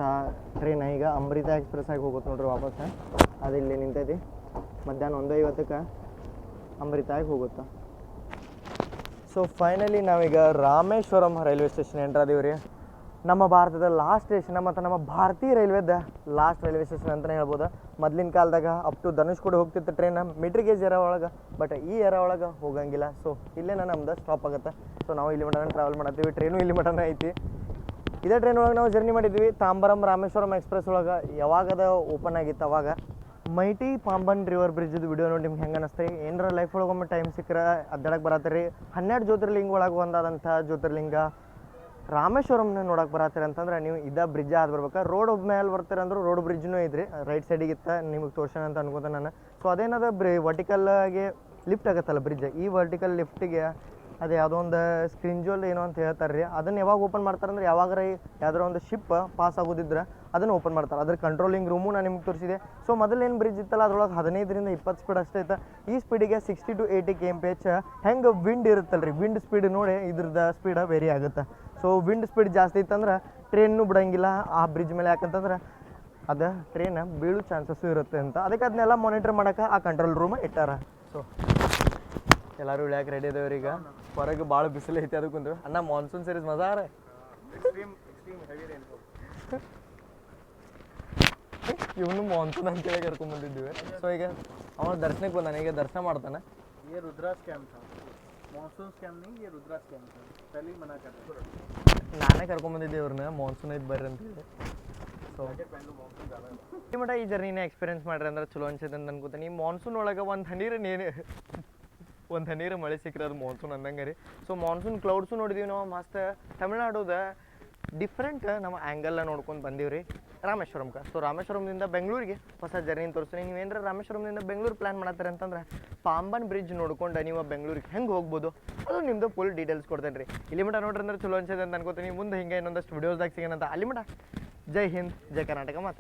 ಟ್ರೈನ್ ಈಗ ಅಮೃತ ಎಕ್ಸ್ಪ್ರೆಸ್ ಆಗಿ ಹೋಗುತ್ತೆ ನೋಡ್ರಿ ವಾಪಸ್. ಅದು ಇಲ್ಲಿ ನಿಂತೈತಿ. ಮಧ್ಯಾಹ್ನ 1:50ಕ್ಕೆ ಅಮೃತ ಆಗಿ ಹೋಗುತ್ತೆ. ಸೊ ಫೈನಲಿ ನಾವೀಗ ರಾಮೇಶ್ವರಂ ರೈಲ್ವೆ ಸ್ಟೇಷನ್ ಎಂಟ್ರ್ ಅದೀವಿ ರೀ. ನಮ್ಮ ಭಾರತದ ಲಾಸ್ಟ್ ಸ್ಟೇಷನ್ ಮತ್ತು ನಮ್ಮ ಭಾರತೀಯ ರೈಲ್ವೇದ ಲಾಸ್ಟ್ ರೈಲ್ವೆ ಸ್ಟೇಷನ್ ಅಂತಲೇ ಹೇಳ್ಬೋದು. ಮೊದಲಿನ ಕಾಲದಾಗ ಅಪ್ ಟು ಧನುಷ್ಕೋಡಿ ಹೋಗ್ತಿತ್ತು ಟ್ರೈನ್ ಮಿಡ್ಲ್ ಗೇಜ್ ಏರ ಒಳಗೆ, ಬಟ್ ಈ ಏರ ಒಳಗೆ ಹೋಗಂಗಿಲ್ಲ. ಸೊ ಇಲ್ಲೇ ನಮ್ದು ಸ್ಟಾಪ್ ಆಗುತ್ತೆ. ಸೊ ನಾವು ಇಲ್ಲಿ ಮಟನ ಟ್ರಾವೆಲ್ ಮಾಡತ್ತೀವಿ. ಟ್ರೈನು ಇಲ್ಲಿ ಮಟನ ಐತಿ. ಇದೇ ಟ್ರೈನ್ ಒಳಗೆ ನಾವು ಜರ್ನಿ ಮಾಡಿದ್ವಿ. ತಾಂಬರಂ ರಾಮೇಶ್ವರಂ ಎಕ್ಸ್ಪ್ರೆಸ್ ಒಳಗೆ ಯಾವಾಗದ ಓಪನ್ ಆಗಿತ್ತು ಅವಾಗ. Mighty Pamban river bridge video ನೋಡಿ ನಿಮ್ಗೆ ಹೆಂಗೆ ಅನಿಸ್ತೀರಿ? ಏನಾರ ಲೈಫ್ ಒಳಗೆ ಒಮ್ಮೆ ಟೈಮ್ ಸಿಕ್ಕರೆ ಅಡ್ಡಾಡಕ್ಕೆ ಬರತ್ತೀರಿ. 12 ಜ್ಯೋತಿರ್ಲಿಂಗ ಒಳಗೆ ಒಂದಾದಂಥ ಜ್ಯೋತಿರ್ಲಿಂಗ ರಾಮೇಶ್ವರಂನ ನೋಡಕ್ಕೆ ಬರತ್ತೀರಿ ಅಂತಂದ್ರೆ ನೀವು ಬ್ರಿಡ್ಜ್ ಆದ್ ಬರ್ಬೇಕು. ರೋಡ್ ಮೇಲೆ ಬರ್ತೀರಿ ಅಂದ್ರೆ ರೋಡ್ ಬ್ರಿಡ್ಜ್ನೂ ಐತ್ರಿ, ರೈಟ್ ಸೈಡಿಗೆ ಇತ್ತ ನಿಮಗೆ ತೋರ್ಸೋಣ ಅಂತ ಅನ್ಕೋತ ನಾನು. ಸೊ ಅದೇನದ ವರ್ಟಿಕಲ್ಗೆ ಲಿಫ್ಟ್ ಆಗುತ್ತಲ್ಲ ಬ್ರಿಡ್ಜ್, ಈ ವರ್ಟಿಕಲ್ ಲಿಫ್ಟಿಗೆ ಅದು ಯಾವುದೋ ಒಂದು ಸ್ಕ್ರೀನ್ಜೋಲ್ ಏನೋ ಅಂತ ಹೇಳ್ತಾರೆ ರೀ. ಅದನ್ನು ಯಾವಾಗ ಓಪನ್ ಮಾಡ್ತಾರೆ ಅಂದ್ರೆ ಯಾವಾಗಾರ ಯಾವ್ದಾರ ಒಂದು ಶಿಪ್ ಪಾಸ್ ಆಗೋದಿದ್ರೆ ಅದನ್ನು ಓಪನ್ ಮಾಡ್ತಾರೆ. ಅದ್ರ ಕಂಟ್ರೋಲಿಂಗ್ ರೂಮು ನಾನು ನಿಮ್ಗೆ ತೋರಿಸಿದೆ. ಸೊ ಮೊದಲೇನು ಬ್ರಿಡ್ಜ್ ಇತ್ತಲ್ಲ ಅದ್ರೊಳಗೆ 15ರಿಂದ 20 ಸ್ಪೀಡ್ ಅಷ್ಟೇ ಇತ್ತು. ಈ ಸ್ಪೀಡಿಗೆ 60 to 80 kmph. ಹೆಂಗೆ ವಿಂಡ್ ಇರುತ್ತಲ್ಲ ರೀ, ವಿಂಡ್ ಸ್ಪೀಡ್ ನೋಡಿ ಇದ್ರದ್ದು ಸ್ಪೀಡ್ ವೇರಿ ಆಗುತ್ತೆ. ಸೊ ವಿಂಡ್ ಸ್ಪೀಡ್ ಜಾಸ್ತಿ ಇತ್ತಂದ್ರೆ ಟ್ರೈನ್ನೂ ಬಿಡೋಂಗಿಲ್ಲ ಆ ಬ್ರಿಡ್ಜ್ ಮೇಲೆ. ಯಾಕಂತಂದ್ರೆ ಅದು ಟ್ರೈನ್ ಬೀಳೋ ಚಾನ್ಸಸ್ಸು ಇರುತ್ತೆ ಅಂತ. ಅದಕ್ಕೆ ಅದನ್ನೆಲ್ಲ ಮಾನಿಟರ್ ಮಾಡೋಕೆ ಆ ಕಂಟ್ರೋಲ್ ರೂಮ್ ಇಟ್ಟಾರ. ಸೊ ಎಲ್ಲರೂ ಇಳ್ಯಾಕೆ ರೆಡಿ ಇದೇವ್ರಿ. ಈಗ ಹೊರಗೆ ಭಾಳ ಬಿಸಿಲು ಐತಿ, ಅದಕ್ಕೆ ಕುಂದ್ರು. ಅಣ್ಣ ಮಾನ್ಸೂನ್ ಸೀರೀಸ್ ಮಜಾ ರೀ. ಇವನು ಮಾನ್ಸೂನ್ ಅಂತೇಳಿ ಕರ್ಕೊಂಡ್ಬಂದಿದ್ದೀವಿ. ಸೊ ಈಗ ಅವನು ದರ್ಶನಕ್ಕೆ ಬಂದಾನೆ, ಈಗ ದರ್ಶನ ಮಾಡ್ತಾನೆ. ये रुद्रा स्कैम था, मानसून स्कैम नहीं, ये रुद्रा स्कैम था, पहले ही मना कर रहे ನಾನೇ ಕರ್ಕೊಂಡ್ಬಂದಿದ್ದೆ ಇವ್ರನ್ನ, ಮಾನ್ಸೂನ್ ಐತೆ ಬರ್ರಿ ಅಂತೇಳಿ. ಸೊ ಈ ಮಟ್ಟ ಈ ಜರ್ನಿನ ಎಕ್ಸ್ಪೀರಿಯನ್ಸ್ ಮಾಡ್ರಿ ಅಂದ್ರೆ ಚಲೋ ಅನ್ಸೈತೆ ಅಂತ ಅನ್ಕೋತೀನಿ. ಈ ಮಾನ್ಸೂನ್ ಒಳಗೆ ಒಂದು ಹನೀರು ಮಳೆ ಸಿಕ್ಕರೆ ಅದು ಮಾನ್ಸೂನ್ ಅಂದಂಗೆ ರೀ. ಸೊ ಮಾನ್ಸೂನ್ ಕ್ಲೌಡ್ಸು ನೋಡಿದೀವಿ ನಾವು ಮಸ್ತ್. ತಮಿಳ್ನಾಡುದ ಡಿಫ್ರೆಂಟ್ ನಮ್ಮ ಆ್ಯಂಗಲ್ನ ನೋಡ್ಕೊಂಡು ಬಂದೀವಿ ರೀ ರಾಮೇಶ್ವರಂಗೆ. ಸೊ ರಾಮೇಶ್ವರಂದಿಂದ ಬೆಂಗಳೂರಿಗೆ ಹೊಸ ಜರ್ನಿನ ತೋರಿಸ್ತೀನಿ. ನೀವೇನಾರ ರಾಮೇಶ್ವರಂದಿಂದ ಬೆಂಗಳೂರು ಪ್ಲ್ಯಾನ್ ಮಾಡತ್ತಾರೆ ಅಂತಂದ್ರೆ ಪಾಂಬನ್ ಬ್ರಿಡ್ಜ್ ನೋಡ್ಕೊಂಡು ನೀವು ಬೆಂಗಳೂರಿಗೆ ಹೆಂಗೆ ಹೋಗ್ಬೋದು ಅದು ನಿಮ್ಮದು ಫುಲ್ ಡೀಟೇಲ್ಸ್ ಕೊಡ್ತೇನೆ ರೀ. ಇಲ್ಲಿ ಮಟ್ಟ ನೋಡ್ರಿ ಅಂದ್ರೆ ಚಲೋ ಅನ್ಸೈತೆ ಅಂತ ಅನ್ಕೋತೀನಿ. ಮುಂದೆ ಹಿಂಗೆ ಇನ್ನೊಂದಷ್ಟು ವಿಡಿಯೋಸ್ದಾಗ ಸಿಗೋಣ ಅಂತ. ಅಲ್ಲಿ ಮಟ್ಟ ಜೈ ಹಿಂದ್, ಜೈ ಕರ್ನಾಟಕ ಮಾತೆ.